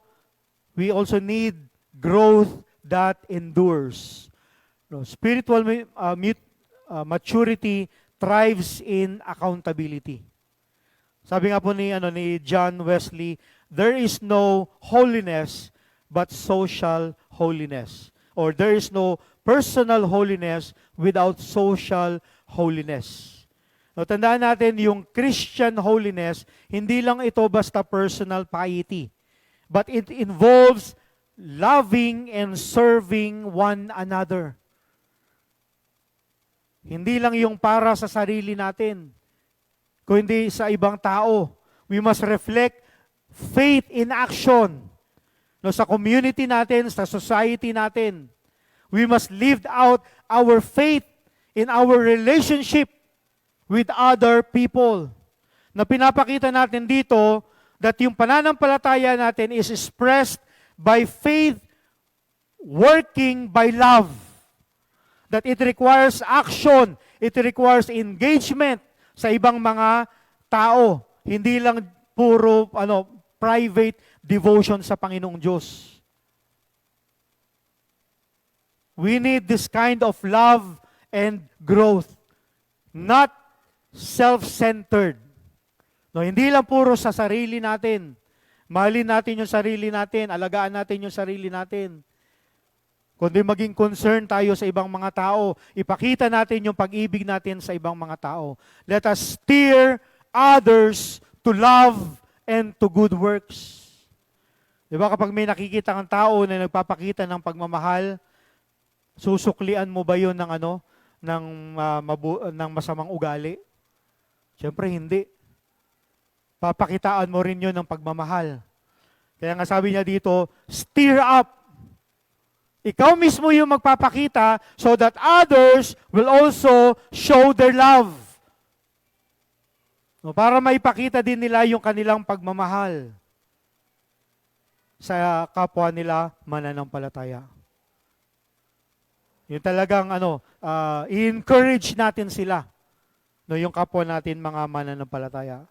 we also need growth that endures. No, spiritual maturity thrives in accountability. Sabi nga po ni John Wesley, there is no holiness but social holiness. Or there is no personal holiness without social holiness. So, tandaan natin yung Christian holiness, hindi lang ito basta personal piety, but it involves loving and serving one another. Hindi lang yung para sa sarili natin, kundi sa ibang tao. We must reflect faith in action. No, sa community natin, sa society natin. We must live out our faith in our relationship with other people. Na pinapakita natin dito that yung pananampalataya natin is expressed by faith working by love. That it requires action, it requires engagement sa ibang mga tao. Hindi lang puro private devotion sa Panginoong Diyos. We need this kind of love and growth. Not self-centered. No, hindi lang puro sa sarili natin. Mahalin natin yung sarili natin, alagaan natin yung sarili natin. Kundi maging concern tayo sa ibang mga tao. Ipakita natin yung pag-ibig natin sa ibang mga tao. Let us steer others to love and to good works. Di ba kapag may nakikita kang tao na nagpapakita ng pagmamahal, susuklian mo ba yun ng masamang ugali? Siyempre hindi. Papakitaan mo rin yun ng pagmamahal. Kaya nga sabi niya dito, stir up. Ikaw mismo yung magpapakita so that others will also show their love. No, para maipakita din nila yung kanilang pagmamahal sa kapwa nila mananampalataya. Yung talagang i-encourage natin sila, no, yung kapwa natin mga mananampalataya.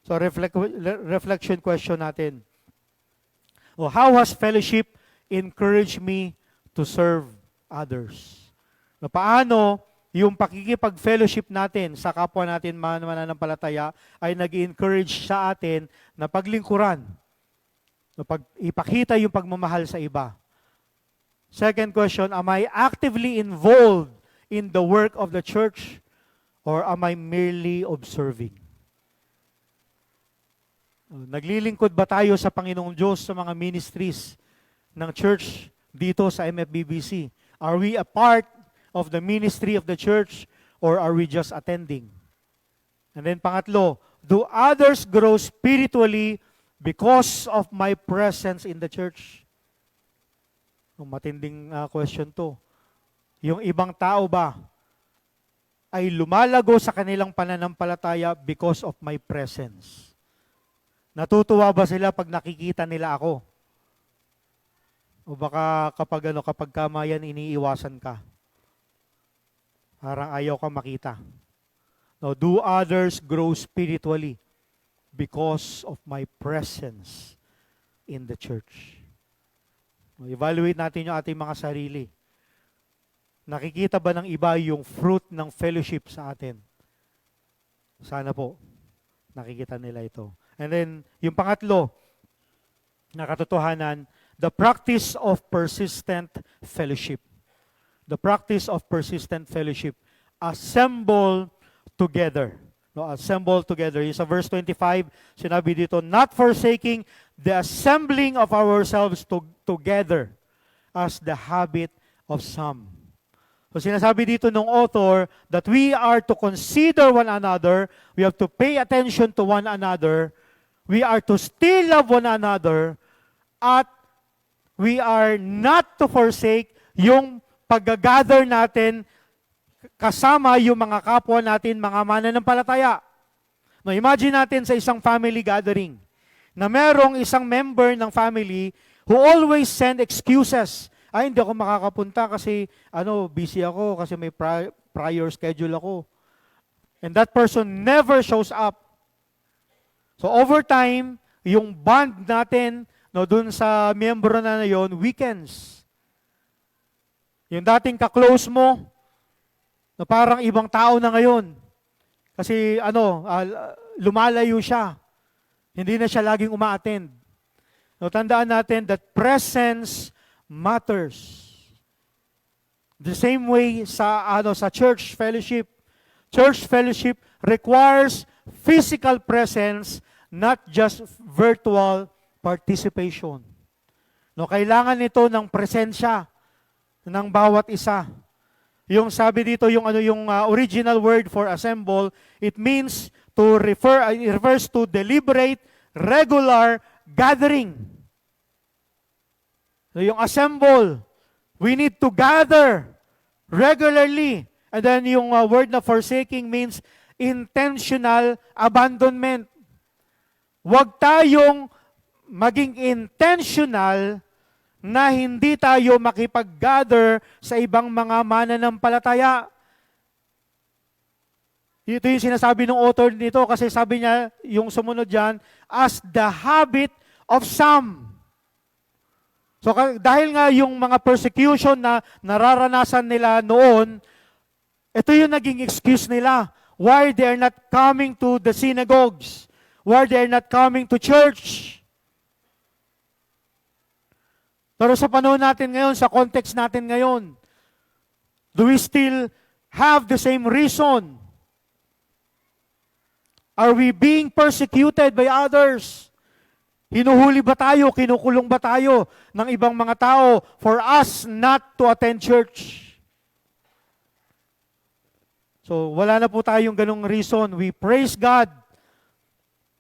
So reflection question natin. How has fellowship encouraged me to serve others? No, paano yung pakikipag-fellowship natin sa kapwa natin mananampalataya ay nag-encourage sa atin na paglingkuran, no, ipakita yung pagmamahal sa iba. Second question, am I actively involved in the work of the church or am I merely observing? Naglilingkod ba tayo sa Panginoong Diyos sa mga ministries ng church dito sa MFBBC? Are we a part of the ministry of the church or are we just attending? And then pangatlo, do others grow spiritually because of my presence in the church? Matinding question to. Yung ibang tao ba ay lumalago sa kanilang pananampalataya because of my presence? Natutuwa ba sila pag nakikita nila ako? O baka kapag kamayan iniiwasan ka? Parang ayaw ka makita. No, do others grow spiritually because of my presence in the church? Evaluate natin yung ating mga sarili. Nakikita ba ng iba yung fruit ng fellowship sa atin? Sana po, nakikita nila ito. And then, yung pangatlo, na katotohanan, the practice of persistent fellowship. The practice of persistent fellowship. Assemble together. No, assemble together. Yung sa verse 25, sinabi dito, not forsaking the assembling of ourselves together as the habit of some. So sinasabi dito ng author that we are to consider one another, we have to pay attention to one another, we are to still love one another, at we are not to forsake yung pag-gather natin kasama yung mga kapwa natin, mga mananampalataya. No, imagine natin sa isang family gathering na merong isang member ng family who always send excuses. Ay, hindi ako makakapunta kasi busy ako, kasi may prior schedule ako. And that person never shows up. So over time, yung bond natin dun sa miyembro na yon, weekends. Yung dating ka-close mo, na parang ibang tao na ngayon. Kasi lumalayo siya. Hindi na siya laging uma-attend. No, tandaan natin that presence matters. The same way sa church fellowship. Church fellowship requires physical presence, not just virtual participation. No, kailangan nito ng presensya ng bawat isa. Yung sabi dito, yung original word for assemble, it means to it refers to deliberate, regular gathering. So yung assemble, we need to gather regularly. And then yung word na forsaking means intentional abandonment. Huwag tayong maging intentional na hindi tayo makipag-gather sa ibang mga mananampalataya. Ito yung sinasabi ng author nito kasi sabi niya, yung sumunod dyan, as the habit of some. So dahil nga yung mga persecution na nararanasan nila noon, ito yung naging excuse nila why they are not coming to the synagogues, why they are not coming to church. Pero sa panahon natin ngayon, sa context natin ngayon, do we still have the same reason? Are we being persecuted by others? Hinuhuli ba tayo, kinukulong ba tayo ng ibang mga tao for us not to attend church? So wala na po tayong ganong reason. We praise God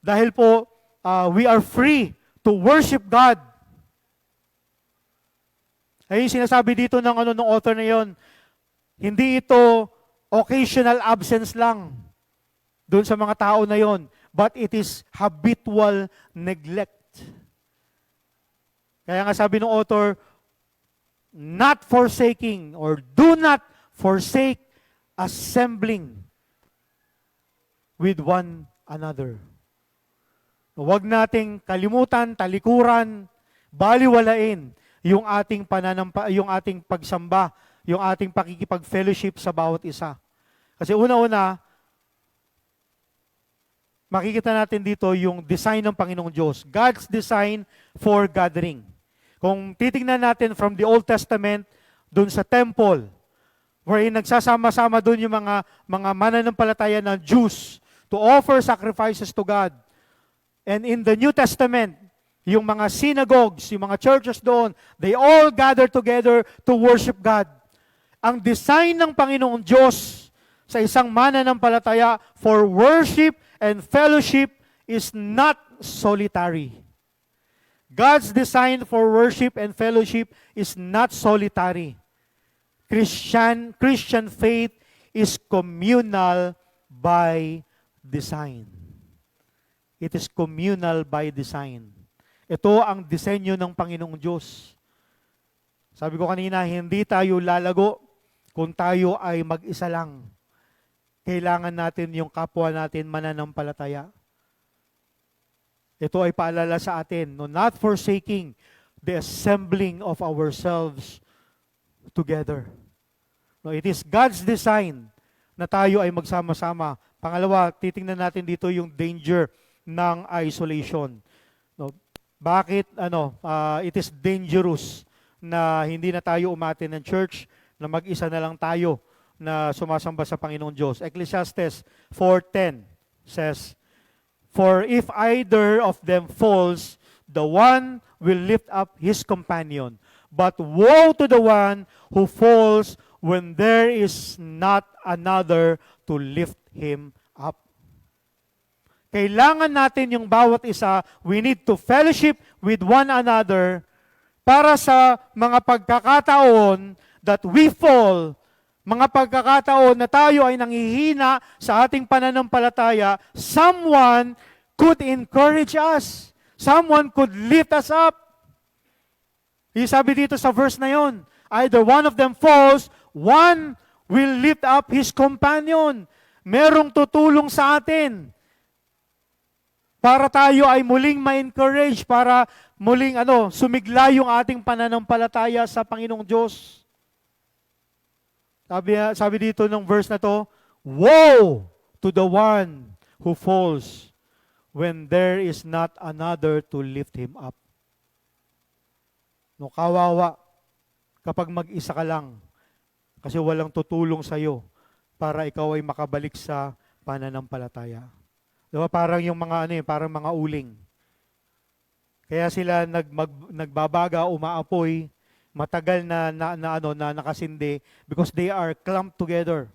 dahil po we are free to worship God. Ay sinasabi dito ng author na yon, hindi ito occasional absence lang doon sa mga tao na yon, but it is habitual neglect. Kaya nga sabi ng author, not forsaking or do not forsake assembling with one another. Huwag nating kalimutan, talikuran, baliwalain yung ating yung ating pagsamba, yung ating pakikipag-fellowship sa bawat isa. Kasi una-una, makikita natin dito yung design ng Panginoong Diyos. God's design for gathering. Kung titingnan natin from the Old Testament, dun sa temple, wherein nagsasama-sama dun yung mga mananampalataya ng Jews to offer sacrifices to God. And in the New Testament, yung mga synagogues, yung mga churches doon, they all gather together to worship God. Ang design ng Panginoong Diyos sa isang mananampalataya for worship and fellowship is not solitary. God's design for worship and fellowship is not solitary. Christian faith is communal by design. It is communal by design. Ito ang disenyo ng Panginoong Diyos. Sabi ko kanina, hindi tayo lalago kung tayo ay mag-isa lang. Kailangan natin yung kapwa natin mananampalataya. Ito ay paalala sa atin, not forsaking the assembling of ourselves together. No, it is God's design na tayo ay magsama-sama. Pangalawa, titingnan natin dito yung danger ng isolation. No, bakit it is dangerous na hindi na tayo umattend ng church, na mag-isa na lang tayo na sumasamba sa Panginoong Diyos. Ecclesiastes 4:10 says, "For if either of them falls, the one will lift up his companion. But woe to the one who falls when there is not another to lift him up." Kailangan natin yung bawat isa, we need to fellowship with one another para sa mga pagkakataon that we fall, mga pagkakataon na tayo ay nanghihina sa ating pananampalataya, someone could encourage us. Someone could lift us up. Sabi dito sa verse na yon, either one of them falls, one will lift up his companion. Merong tutulong sa atin para tayo ay muling ma-encourage, para muling sumigla yung ating pananampalataya sa Panginoong Diyos. Sabi dito ng verse na to, woe to the one who falls when there is not another to lift him up. No, kawawa kapag mag-isa ka lang kasi walang tutulong sa iyo para ikaw ay makabalik sa pananampalataya. Diba? Parang yung mga parang mga uling. Kaya sila nagbabaga, umaapoy, matagal na nakasindi because they are clumped together.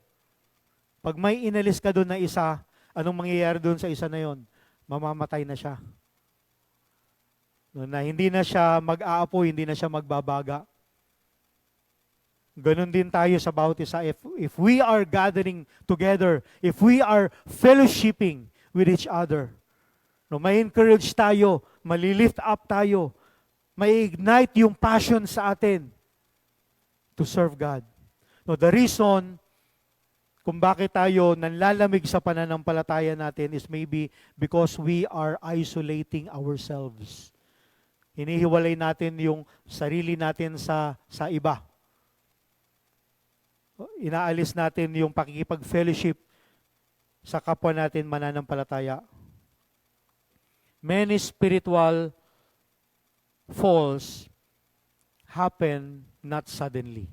Pag may inalis ka doon na isa, anong mangyayari doon sa isa na yon? Mamamatay na siya. Na hindi na siya mag-aapoy, hindi na siya magbabaga. Ganon din tayo sa bawat isa. If we are gathering together, if we are fellowshipping with each other, may encourage tayo, malilift up tayo, may ignite yung passion sa atin to serve God. The reason kung bakit tayo nanlalamig sa pananampalataya natin is maybe because we are isolating ourselves. Hinihiwalay natin yung sarili natin sa iba. Inaalis natin yung pakikipag-fellowship sa kapwa natin mananampalataya. Many spiritual falls happen not suddenly.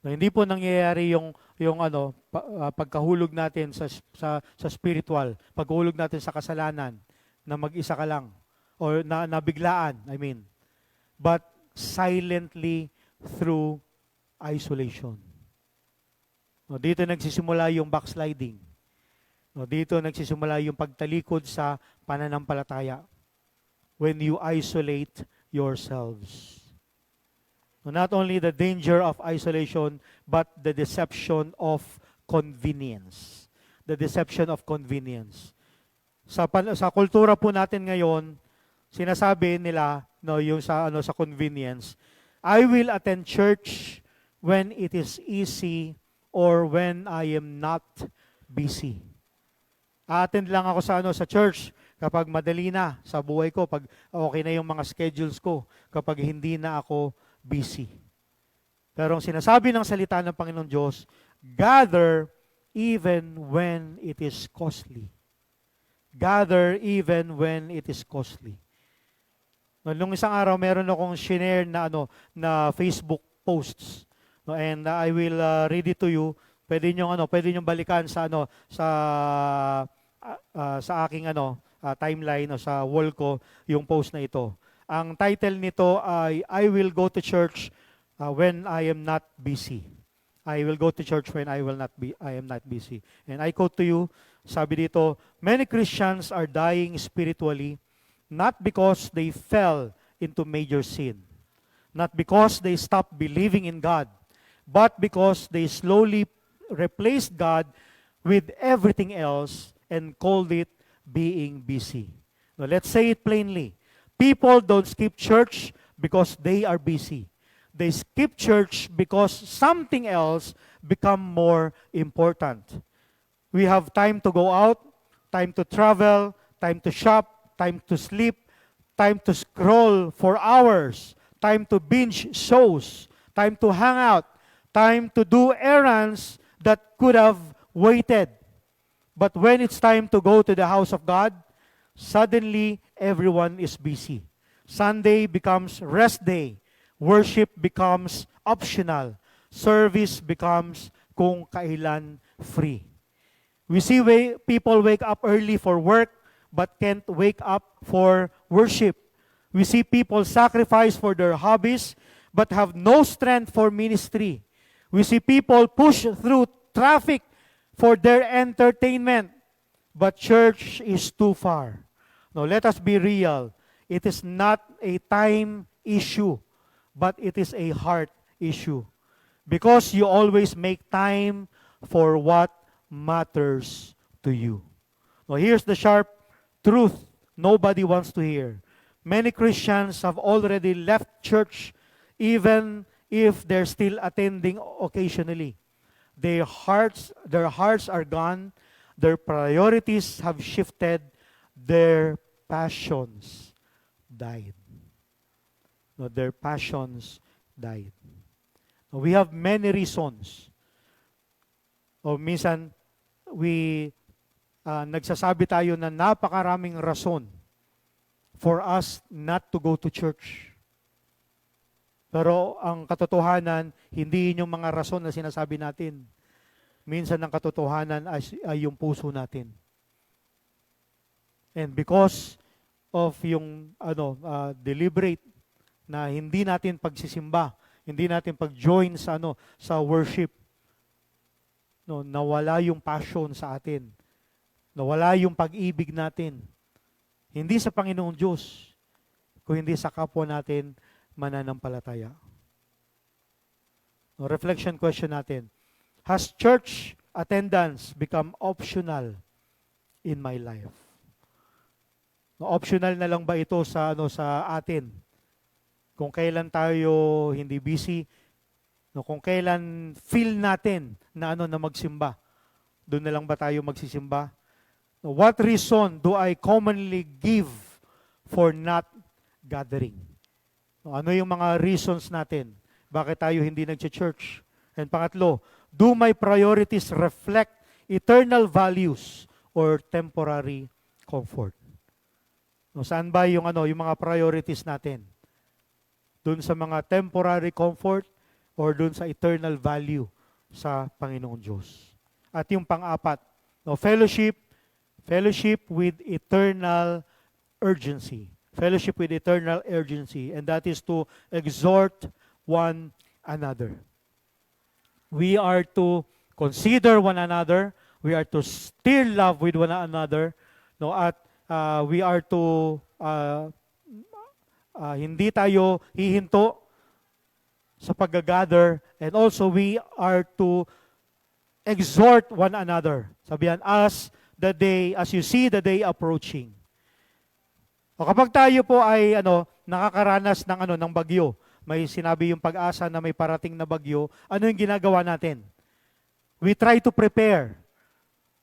Hindi po nangyayari yung pagkahulog natin sa spiritual, pagkahulog natin sa kasalanan na mag-isa ka lang or nabiglaan, but silently through isolation. Dito nagsisimula yung backsliding. Dito nagsisimula yung pagtalikod sa pananampalataya. When you isolate yourselves. Not only the danger of isolation, but the deception of convenience. The deception of convenience. Sa kultura po natin ngayon, sinasabi nila, yung sa convenience, I will attend church when it is easy or when I am not busy. Attend lang ako sa church kapag madali na sa buhay ko, pag okay na yung mga schedules ko, kapag hindi na ako busy. Pero ang sinasabi ng salita ng Panginoong Diyos, gather even when it is costly. Gather even when it is costly. Nung isang araw, meron akong share na Facebook posts. And I will read it to you. Pwede niyong balikan sa aking timeline o sa wall ko yung post na ito. Ang title nito ay I will go to church when I am not busy. I will go to church when I am not busy. And I quote to you, sabi dito, many Christians are dying spiritually not because they fell into major sin, not because they stopped believing in God, but because they slowly replaced God with everything else and called it being busy. Now, let's say it plainly. People don't skip church because they are busy. They skip church because something else become more important. We have time to go out, time to travel, time to shop, time to sleep, time to scroll for hours, time to binge shows, time to hang out, time to do errands that could have waited. But when it's time to go to the house of God, suddenly everyone is busy. Sunday becomes rest day. Worship becomes optional. Service becomes kung kailan free. We see people wake up early for work but can't wake up for worship. We see people sacrifice for their hobbies but have no strength for ministry. We see people push through traffic for their entertainment, but church is too far. Now, let us be real. It is not a time issue, but it is a heart issue. Because you always make time for what matters to you. Now, here's the sharp truth nobody wants to hear. Many Christians have already left church, even if they're still attending occasionally. Their hearts are gone. Their priorities have shifted. Their passions died. No, their passions died. Now, we have many reasons. O minsan, nagsasabi tayo na napakaraming rason for us not to go to church. Pero ang katotohanan, hindi yun yung mga rason na sinasabi natin. Minsan ang katotohanan ay yung puso natin. And because of yung deliberate na hindi natin pagsisimba, hindi natin pag-join sa worship, nawala yung passion sa atin. Nawala yung pag-ibig natin. Hindi sa Panginoong Diyos, kung hindi sa kapwa natin mananampalataya. Reflection question natin. Has church attendance become optional in my life? Optional na lang ba ito sa atin? Kung kailan tayo hindi busy, kung kailan feel natin na magsimba, doon na lang ba tayo magsisimba? What reason do I commonly give for not gathering? Ano yung mga reasons natin? Bakit tayo hindi nag-church? And pangatlo, do my priorities reflect eternal values or temporary comfort? Saan ba yung mga priorities natin? Doon sa mga temporary comfort or doon sa eternal value sa Panginoong Diyos? At yung pang-apat, fellowship with eternal urgency. Fellowship with eternal urgency. And that is to exhort one another. We are to consider one another. We are to still love with one another. At we are to hindi tayo hihinto sa pag-gather. And also we are to exhort one another. Sabihan, as you see the day approaching. O kapag tayo po ay nakakaranas ng bagyo, may sinabi yung Pag-asa na may parating na bagyo, ano yung ginagawa natin? We try to prepare.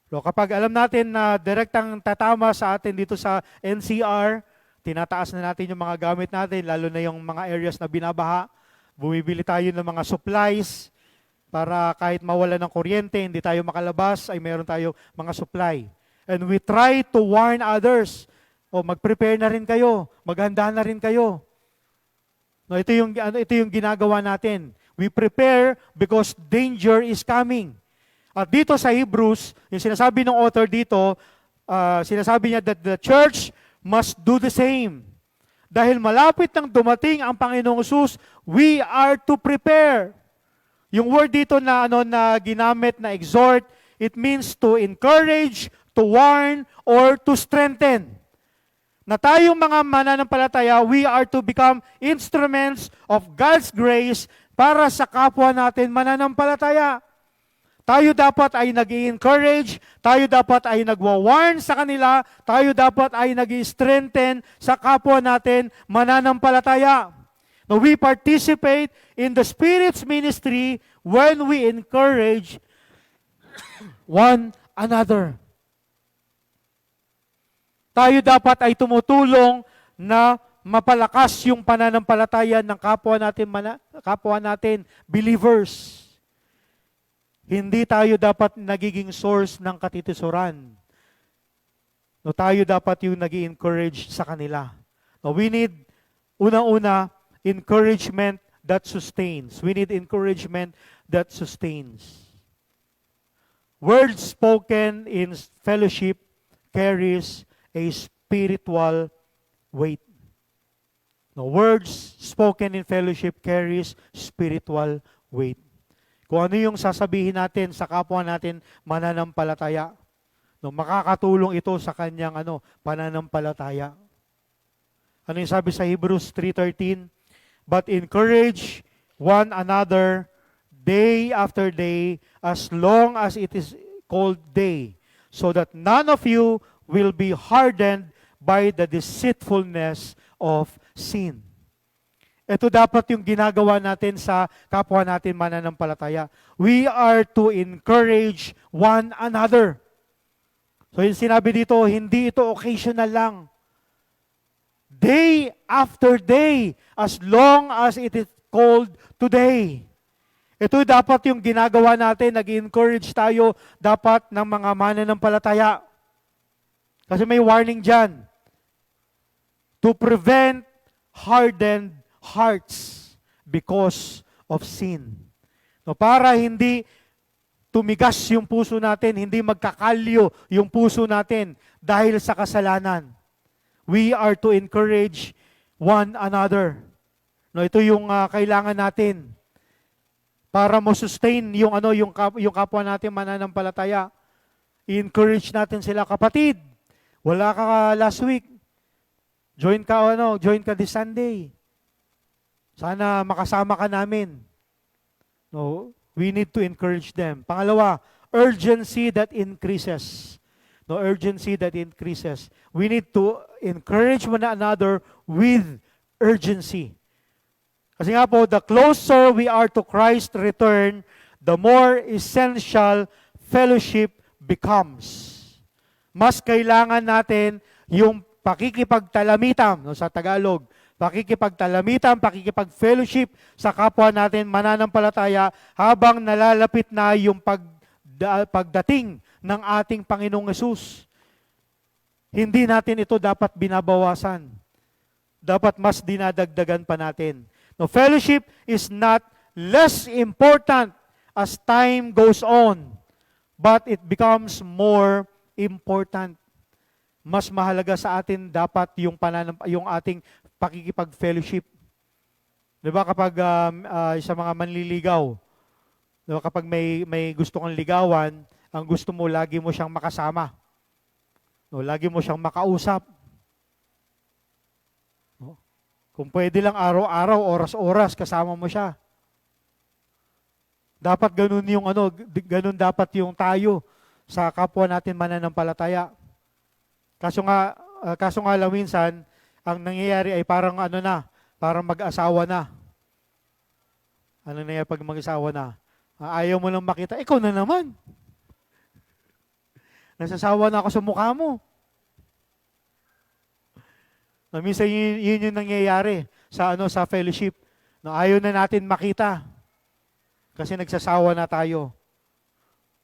So, kapag alam natin na direktang tatama sa atin dito sa NCR, tinataas na natin yung mga gamit natin, lalo na yung mga areas na binabaha, bumibili tayo ng mga supplies para kahit mawala ng kuryente, hindi tayo makalabas, ay meron tayo mga supply. And we try to warn others, mag-prepare na rin kayo, maghanda na rin kayo. No, ito yung ginagawa natin. We prepare because danger is coming. At dito sa Hebrews, yung sinasabi ng author dito, sinasabi niya that the church must do the same. Dahil malapit nang dumating ang Panginoong Hesus, we are to prepare. Yung word dito na ginamit na exhort, it means to encourage, to warn, or to strengthen. Na tayong mga mananampalataya, we are to become instruments of God's grace para sa kapwa natin mananampalataya. Tayo dapat ay nag-i-encourage, tayo dapat ay nagwa-warn sa kanila, tayo dapat ay nag-i-strengthen sa kapwa natin mananampalataya. Now, we participate in the Spirit's ministry when we encourage one another. Tayo dapat ay tumutulong na mapalakas yung pananampalataya ng kapwa natin believers. Hindi tayo dapat nagiging source ng katitisuran. No, tayo dapat yung nag-encourage sa kanila. No, we need, unang-una, encouragement that sustains. We need encouragement that sustains. Words spoken in fellowship carries a spiritual weight. No, words spoken in fellowship carries spiritual weight. Kung ano yung sasabihin natin sa kapwa natin mananampalataya, no, makakatulong ito sa kanyang pananampalataya. Ano yung sabi sa Hebrews 3:13? But encourage one another day after day, as long as it is called day, so that none of you will be hardened by the deceitfulness of sin. Ito dapat yung ginagawa natin sa kapwa natin mananampalataya. We are to encourage one another. So yung sinabi dito, hindi ito occasional lang. Day after day, as long as it is called today. Ito dapat yung ginagawa natin, nag-encourage tayo dapat ng mga mananampalataya. Kasi may warning dyan. To prevent hardened hearts because of sin. No, para hindi tumigas yung puso natin, hindi magkakalyo yung puso natin dahil sa kasalanan. We are to encourage one another. No, ito yung kailangan natin para mo sustain yung yung kapwa natin mananampalataya. I-encourage natin sila, kapatid. Wala ka last week. Join ka this Sunday. Sana makasama ka namin. No, we need to encourage them. Pangalawa, urgency that increases. No, urgency that increases. We need to encourage one another with urgency. Kasi nga po, the closer we are to Christ's return, the more essential fellowship becomes. Mas kailangan natin yung pakikipagtalamitam, no, sa Tagalog, pakikipagtalamitam, pakikipag-fellowship sa kapwa natin mananampalataya habang nalalapit na yung pagdating ng ating Panginoong Hesus. Hindi natin ito dapat binabawasan. Dapat mas dinadagdagan pa natin. No, fellowship is not less important as time goes on, but it becomes more important. Mas mahalaga sa atin dapat yung ating pakikipag-fellowship. 'Di ba kapag sa mga manliligaw, 'di ba, kapag may gusto kang ligawan, ang gusto mo lagi mo siyang makasama. No, lagi mo siyang makausap. No? Kung pwede lang araw-araw, oras-oras kasama mo siya. Dapat ganun dapat yung tayo sa kapwa natin mananampalataya. Kaso nga lang minsan, ang nangyayari ay parang parang mag-asawa na. Ano nangyayari pag mag-asawa na? Ayaw mo lang makita, ikaw na naman. Nasasawa na ako sa mukha mo. No, minsan yun yung nangyayari sa fellowship. No, ayaw na natin makita. Kasi nagsasawa na tayo.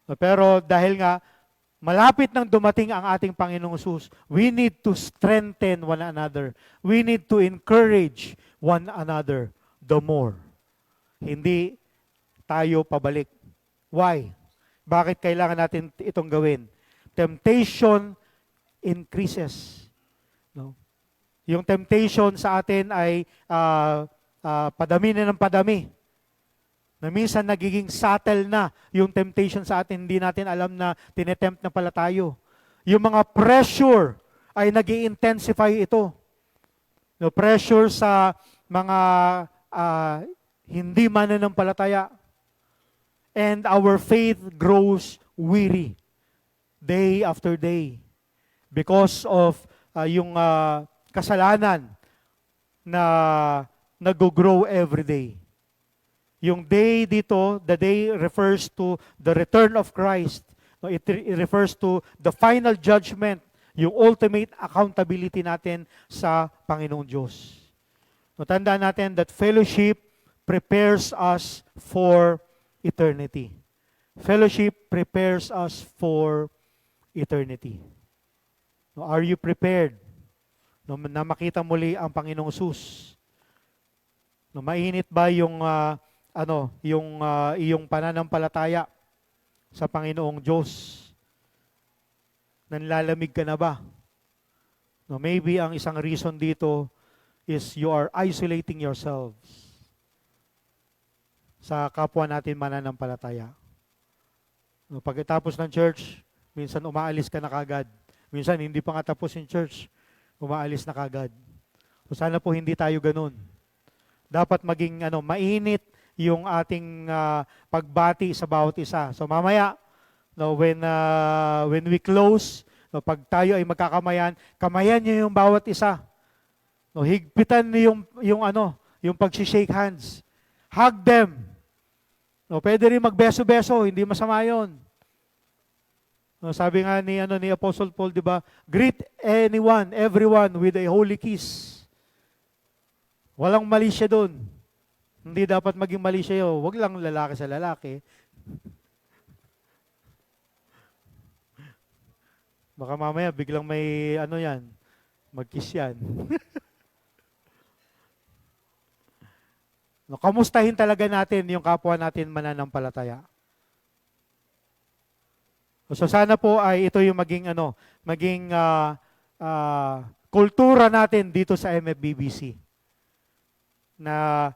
No, pero dahil nga malapit nang dumating ang ating Panginoong Hesus, we need to strengthen one another. We need to encourage one another the more. Hindi tayo pabalik. Why? Bakit kailangan natin itong gawin? Temptation increases. No? Yung temptation sa atin ay padami na ng padami. Na minsan nagiging subtle na yung temptation sa atin, hindi natin alam na tinetempt na pala tayo. Yung mga pressure ay nag-i-intensify ito. No, pressure sa mga hindi mananampalataya. And our faith grows weary day after day because of yung kasalanan na nag-grow every day. Yung day dito, the day refers to the return of Christ. No, it refers to the final judgment, yung ultimate accountability natin sa Panginoong Diyos. No, tandaan natin that fellowship prepares us for eternity. Fellowship prepares us for eternity. No, are you prepared na makita muli ang Panginoong Hesus? No, mainit ba yung iyong pananampalataya sa Panginoong Diyos? Nanlalamig ka na ba? No, maybe ang isang reason dito is you are isolating yourselves sa kapwa natin mananampalataya. No, pagkatapos ng church, minsan umaalis ka na kagad. Minsan hindi pa nga tapos yung church, umaalis na kagad. So sana po hindi tayo ganun. Dapat maging mainit yung ating pagbati sa bawat isa. So mamaya, no, when we close, no, pag tayo ay magkakamayan, kamayan niyo yung bawat isa. No, higpitan niyo yung pag-shake hands. Hug them. No, pwede rin magbeso-beso, hindi masama 'yon. No, sabi nga ni Apostle Paul, 'di ba? Greet everyone with a holy kiss. Walang mali siya doon. Hindi dapat maging mali siya yun. Huwag lang lalaki sa lalaki. Baka mamaya biglang may mag-kiss yan. No, kamustahin talaga natin yung kapwa natin mananampalataya. So sana po ay ito yung maging kultura natin dito sa MFBBC. Na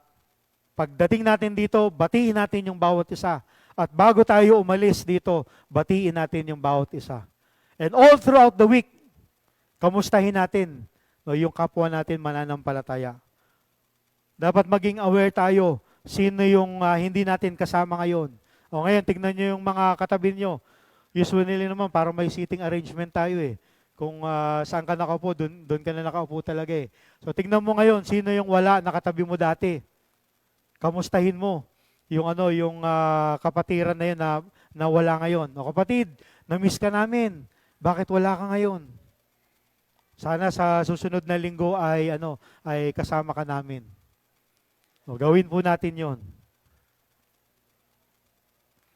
pagdating natin dito, batiin natin yung bawat isa. At bago tayo umalis dito, batiin natin yung bawat isa. And all throughout the week, kamustahin natin yung kapwa natin mananampalataya. Dapat maging aware tayo sino yung hindi natin kasama ngayon. O ngayon, tignan nyo yung mga katabi nyo. Usually naman, parang may seating arrangement tayo eh. Kung saan ka nakaupo, doon ka na nakaupo talaga eh. So tignan mo ngayon, sino yung wala nakatabi mo dati. Kamustahin mo yung kapatiran na yun na wala ngayon. O kapatid, na-miss ka namin. Bakit wala ka ngayon? Sana sa susunod na linggo ay kasama ka namin. O, gawin po natin yon.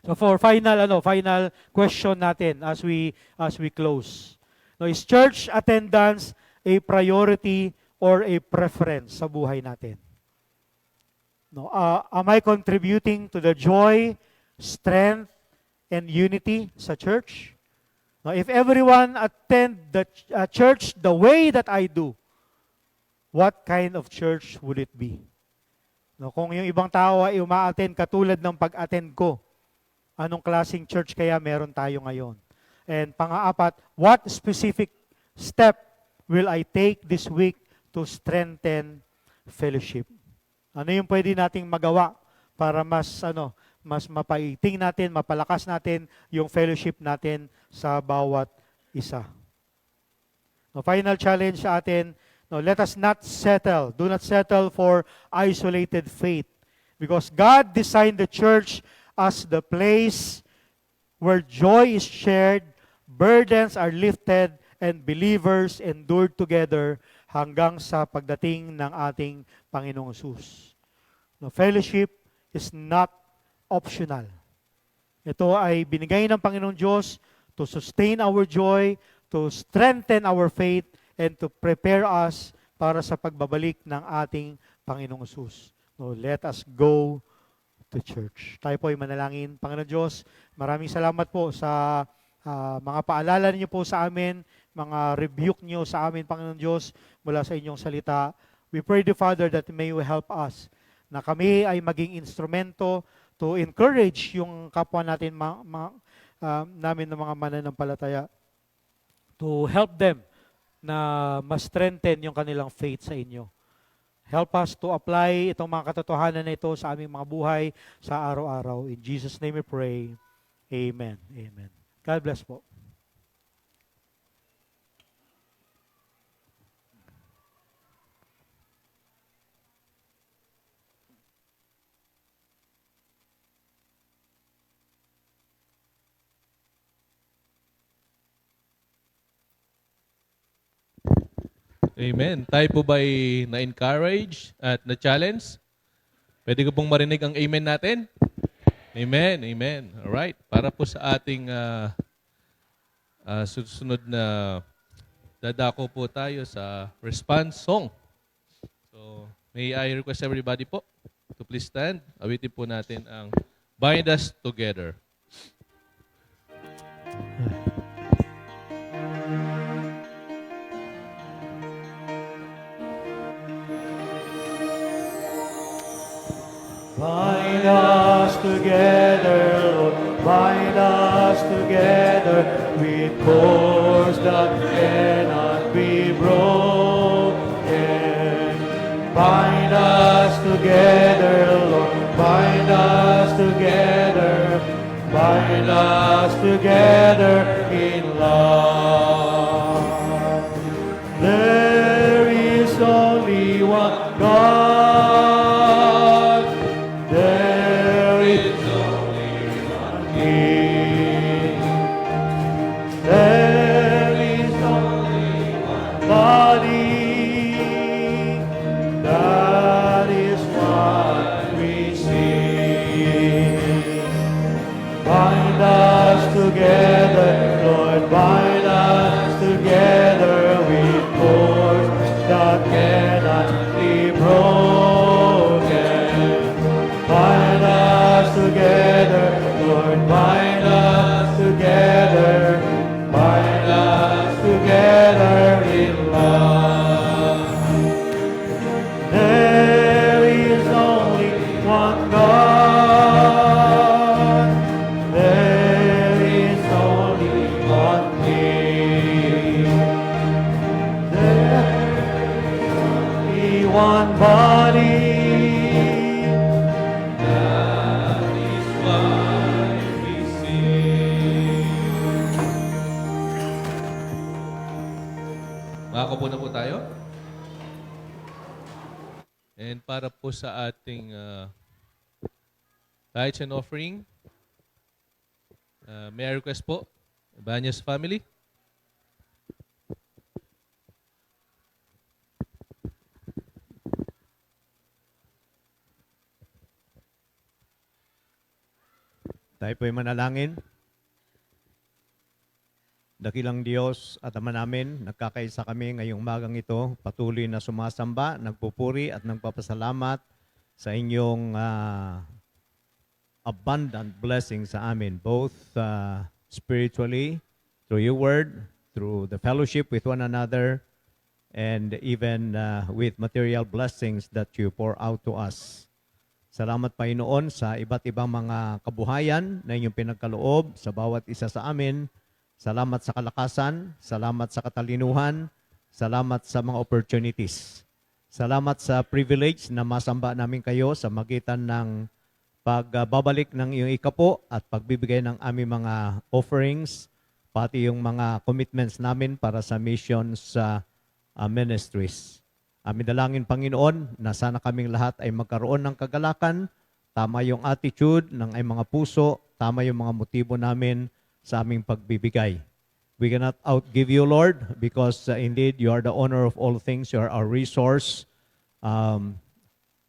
So for final question natin as we close. No, is church attendance a priority or a preference sa buhay natin? No, am I contributing to the joy, strength, and unity sa church? No, if everyone attend the church the way that I do, what kind of church would it be? No, kung yung ibang tao ay uma-attend katulad ng pag-attend ko, anong klaseng church kaya meron tayo ngayon? And pang-apat, what specific step will I take this week to strengthen fellowship? Ano yung pwede nating magawa para mas mapaiting natin, mapalakas natin yung fellowship natin sa bawat isa? No, final challenge sa atin, let us not settle. Do not settle for isolated faith. Because God designed the church as the place where joy is shared, burdens are lifted, and believers endured together hanggang sa pagdating ng ating Panginoong Hesus. No, fellowship is not optional. Ito ay binigay ng Panginoong Diyos to sustain our joy, to strengthen our faith, and to prepare us para sa pagbabalik ng ating Panginoong Hesus. No, let us go to church. Tayo po ay manalangin. Panginoon Diyos, maraming salamat po sa mga paalala niyo po sa amin, mga rebuke niyo sa amin, Panginoon Diyos, mula sa inyong salita. We pray, the Father, that may you help us, na kami ay maging instrumento to encourage yung kapwa natin, namin ng mga mananampalataya, to help them na ma-strengthen yung kanilang faith sa inyo. Help us to apply itong mga katotohanan na ito sa aming mga buhay sa araw-araw. In Jesus' name we pray. Amen. Amen. God bless po. Amen. Tayo po ba'y na-encourage at na-challenge? Pwede ko pong marinig ang amen natin? Amen, amen. Alright, para po sa ating susunod na dadako po tayo sa response song. So, may I request everybody po to please stand. Awitin po natin ang Bind Us Together. Bind us together, Lord, bind us together with cords that cannot be broken. Bind us together, Lord, bind us together, bind us together in love. There is only one God. There is only one King. There is only one body. That is what we sing. Bind us together, Lord, bind us together with cords that cannot be broken. Bind us together, Lord, bind us together, bind us together in love. There is only one God. There is only one King. There is only one body. That is why we sing. Makakapo na po tayo. And para po sa ating tithes and offering, may I request po, Banyas family. Tayo po'y manalangin. Dakilang Diyos at Ama namin, nagkakaisa kami ngayong magang ito, patuloy na sumasamba, nagpupuri at nagpapasalamat sa inyong abundant blessing sa amin, both spiritually, through your word, through the fellowship with one another, and even with material blessings that you pour out to us. Salamat Panginoon sa iba't ibang mga kabuhayan na inyong pinagkaloob sa bawat isa sa amin. Salamat sa kalakasan, salamat sa katalinuhan, salamat sa mga opportunities. Salamat sa privilege na masamba namin kayo sa magitan ng pagbabalik ng iyong ikapo at pagbibigay ng aming mga offerings, pati yung mga commitments namin para sa missions sa ministries. Amin dalangin, Panginoon, na sana kaming lahat ay magkaroon ng kagalakan, tama yung attitude ng ay mga puso, tama yung mga motibo namin sa aming pagbibigay. We cannot outgive you, Lord, because indeed you are the owner of all things, you are our resource.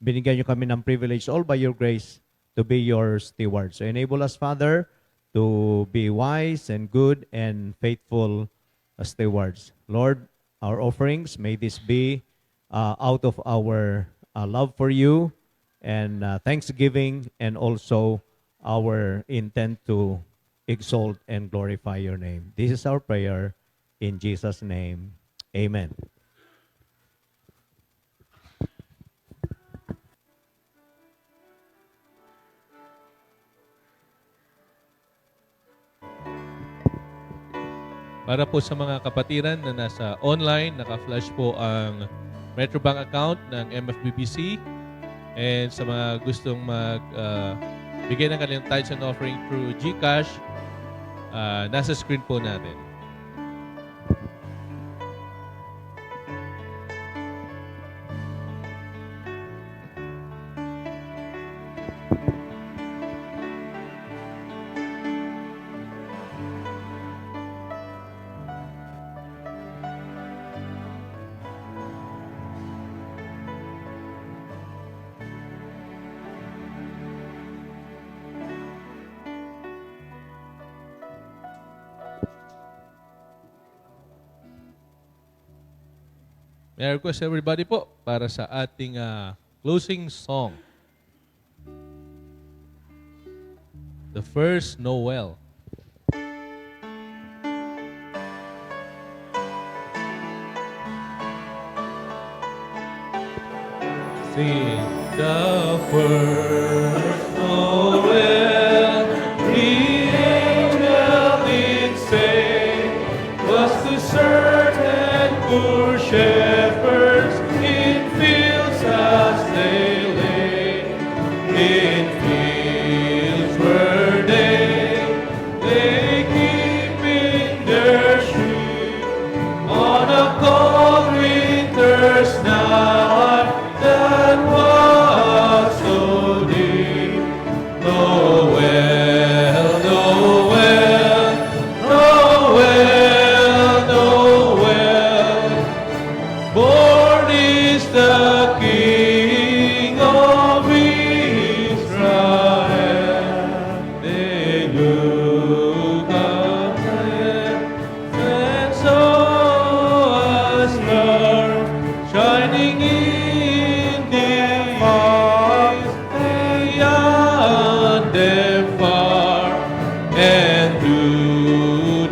Binigyan niyo kami ng privilege all by your grace to be your stewards. So enable us, Father, to be wise and good and faithful stewards. Lord, our offerings, may this be out of our love for you and thanksgiving, and also our intent to exalt and glorify your name. This is our prayer in Jesus' name. Amen. Para po sa mga kapatiran na nasa online, naka-flash po ang Metrobank account ng MFBBC, and sa mga gustong bigay ng kanilang tithes and offering through GCash, nasa screen po natin. May I request everybody po para sa ating closing song. The first Noel. Sing the first Noel, the angel did say, was to certain poor shepherds in fields as they lay. In fields were they keeping their sheep on a cold winter's night that was so deep. Noel, Noel, Noel, Noel, born is the King of Israel. They look up and saw a star shining in the east beyond them far, and to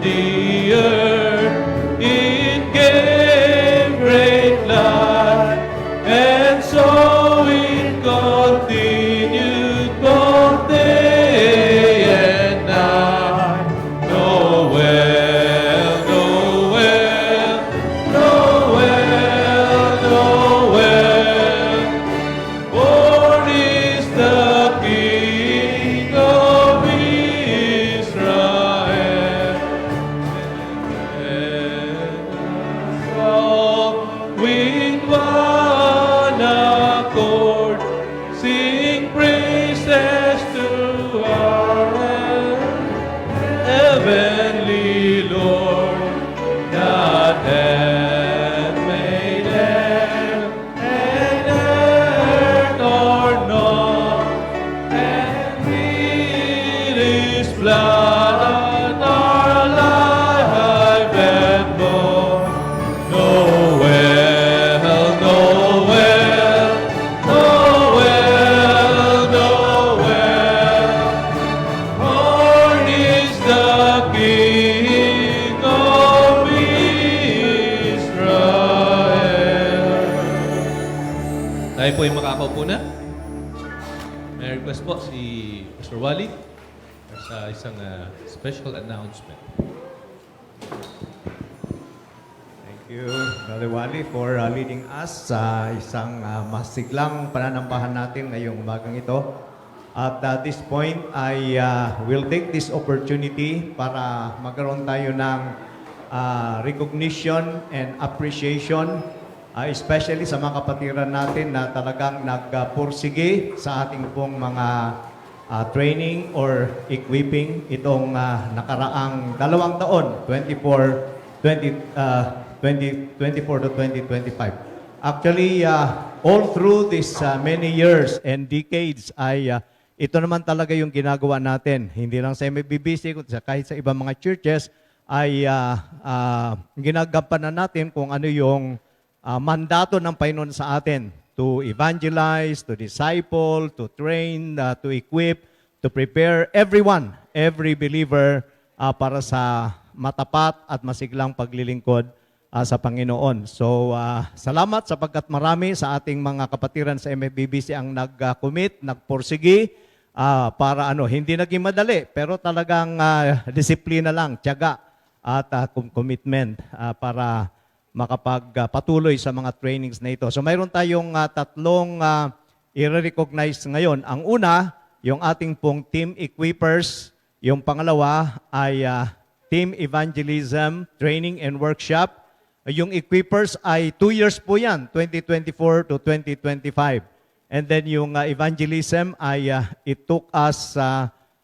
the earth it gave great light, and so it continued both day and night. Noel, Noel, Noel, Noel, born is the King of Israel. With one accord, sing praises to our heavenly Lord, that hath made heaven and earth or not, and with His blood our life and born. Noel, Noel, Noel, Noel, born is the King of Israel. Tayo po yung makakaupo na. May request po si Pastor Wally sa isang special announcement. Thank you, Brother Wally, for leading us sa isang masiglang pananampahan natin ngayong umagang ito. At at this point, I will take this opportunity para magkaroon tayo ng recognition and appreciation, especially sa mga kapatiran natin na talagang nagpursige sa ating pong mga training or equipping itong nakaraang 2 taon, 2024 to 2025. Actually, all through this many years and decades ay ito naman talaga yung ginagawa natin. Hindi lang sa MBBC, kundi kahit sa ibang mga churches ay ginagampanan natin kung ano yung mandato ng Panginoon sa atin to evangelize, to disciple, to train, to equip, to prepare everyone, every believer para sa matapat at masiglang paglilingkod sa Panginoon. So, salamat sapagkat marami sa ating mga kapatiran sa MFBBC ang nag-commit, nagporsigi para hindi naging madali, pero talagang disiplina lang, tiyaga at commitment para makapagpatuloy sa mga trainings na ito. So, mayroon tayong tatlong i-recognize ngayon. Ang una, yung ating pong team equippers. Yung pangalawa ay team evangelism, training and workshop. Yung equippers ay 2 years po yan, 2024 to 2025. And then yung evangelism ay it took us,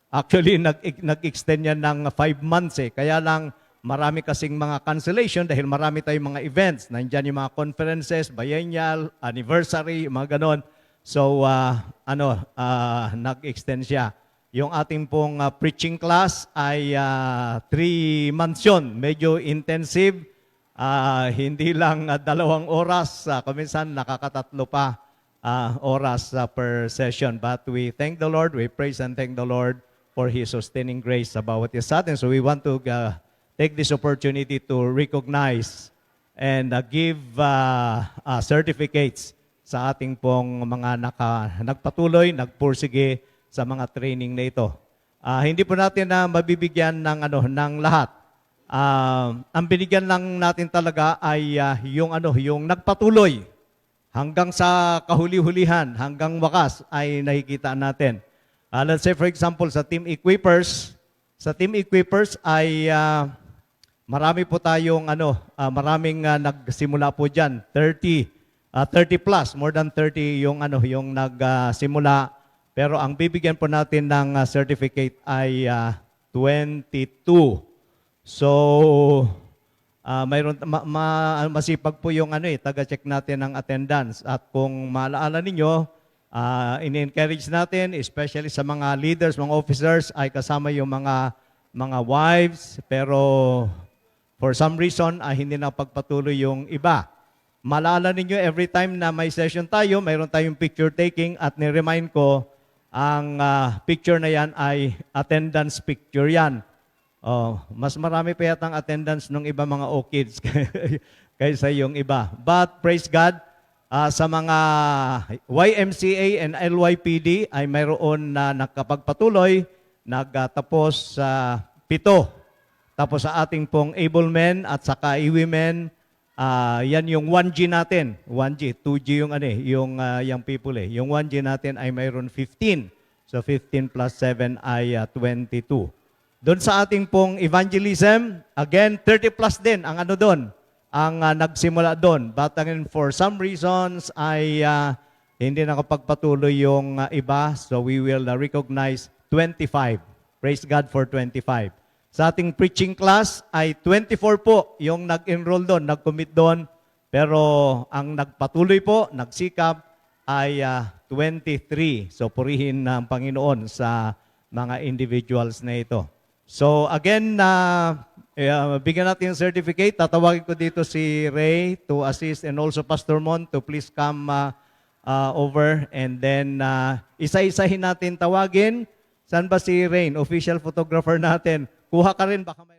actually nag-extend yan ng 5 months eh. Kaya lang marami kasing mga cancellation dahil marami tayong mga events. Nandiyan yung mga conferences, biennial, anniversary, mga ganon. So, nag-extend siya. Yung ating pong preaching class ay 3 months yun. Medyo intensive. Hindi lang 2 oras, kuminsan nakakatatlo pa oras per session. But we thank the Lord, we praise and thank the Lord for His sustaining grace sa bawat isa atin. So we want to take this opportunity to recognize and give certificates sa ating pong mga nagpatuloy, nagpursige sa mga training na ito. Hindi po natin na mabibigyan ng lahat. Ang binigyan lang natin talaga ay yung nagpatuloy hanggang sa kahuli-hulihan, hanggang wakas ay nakikita natin. Let's say for example sa Team Equippers, ay marami po tayong maraming nagsimula po diyan, 30 plus, more than 30 yung nagsimula. Pero ang bibigyan po natin ng certificate ay 22. So mayroon masipag po yung taga-check natin ng attendance, at kung maalaala ninyo, in-encourage natin especially sa mga leaders, mga officers ay kasama yung mga wives, pero for some reason hindi na pagpatuloy yung iba. Maalala ninyo, every time na may session tayo, mayroon tayong picture taking, at ni-remind ko, ang picture na yan ay attendance picture yan. Mas marami pa yatang attendance ng iba mga O-Kids kaysa yung iba. But praise God, sa mga YMCA and LYPD ay mayroon na nakapagpatuloy, nagtapos 7. Tapos sa ating pong able men at saka women, yan yung 1G natin. 1G, 2G yung yung people Yung 1G natin ay mayroon 15. So 15 plus 7 ay 22. Doon sa ating pong evangelism, again 30 plus din ang doon, ang nagsimula doon. But again, for some reasons ay hindi nakapagpatuloy yung iba. So we will recognize 25. Praise God for 25. Sa ating preaching class ay 24 po yung nag-enroll doon, nag-commit doon. Pero ang nagpatuloy po, nagsikap ay 23. So purihin ng Panginoon sa mga individuals na ito. So again, bigyan natin yung certificate. Tatawagin ko dito si Ray to assist, and also Pastor Mon to please come over. And then isa-isahin natin tawagin. Saan ba si Rain, official photographer natin? Kuha ka rin, baka may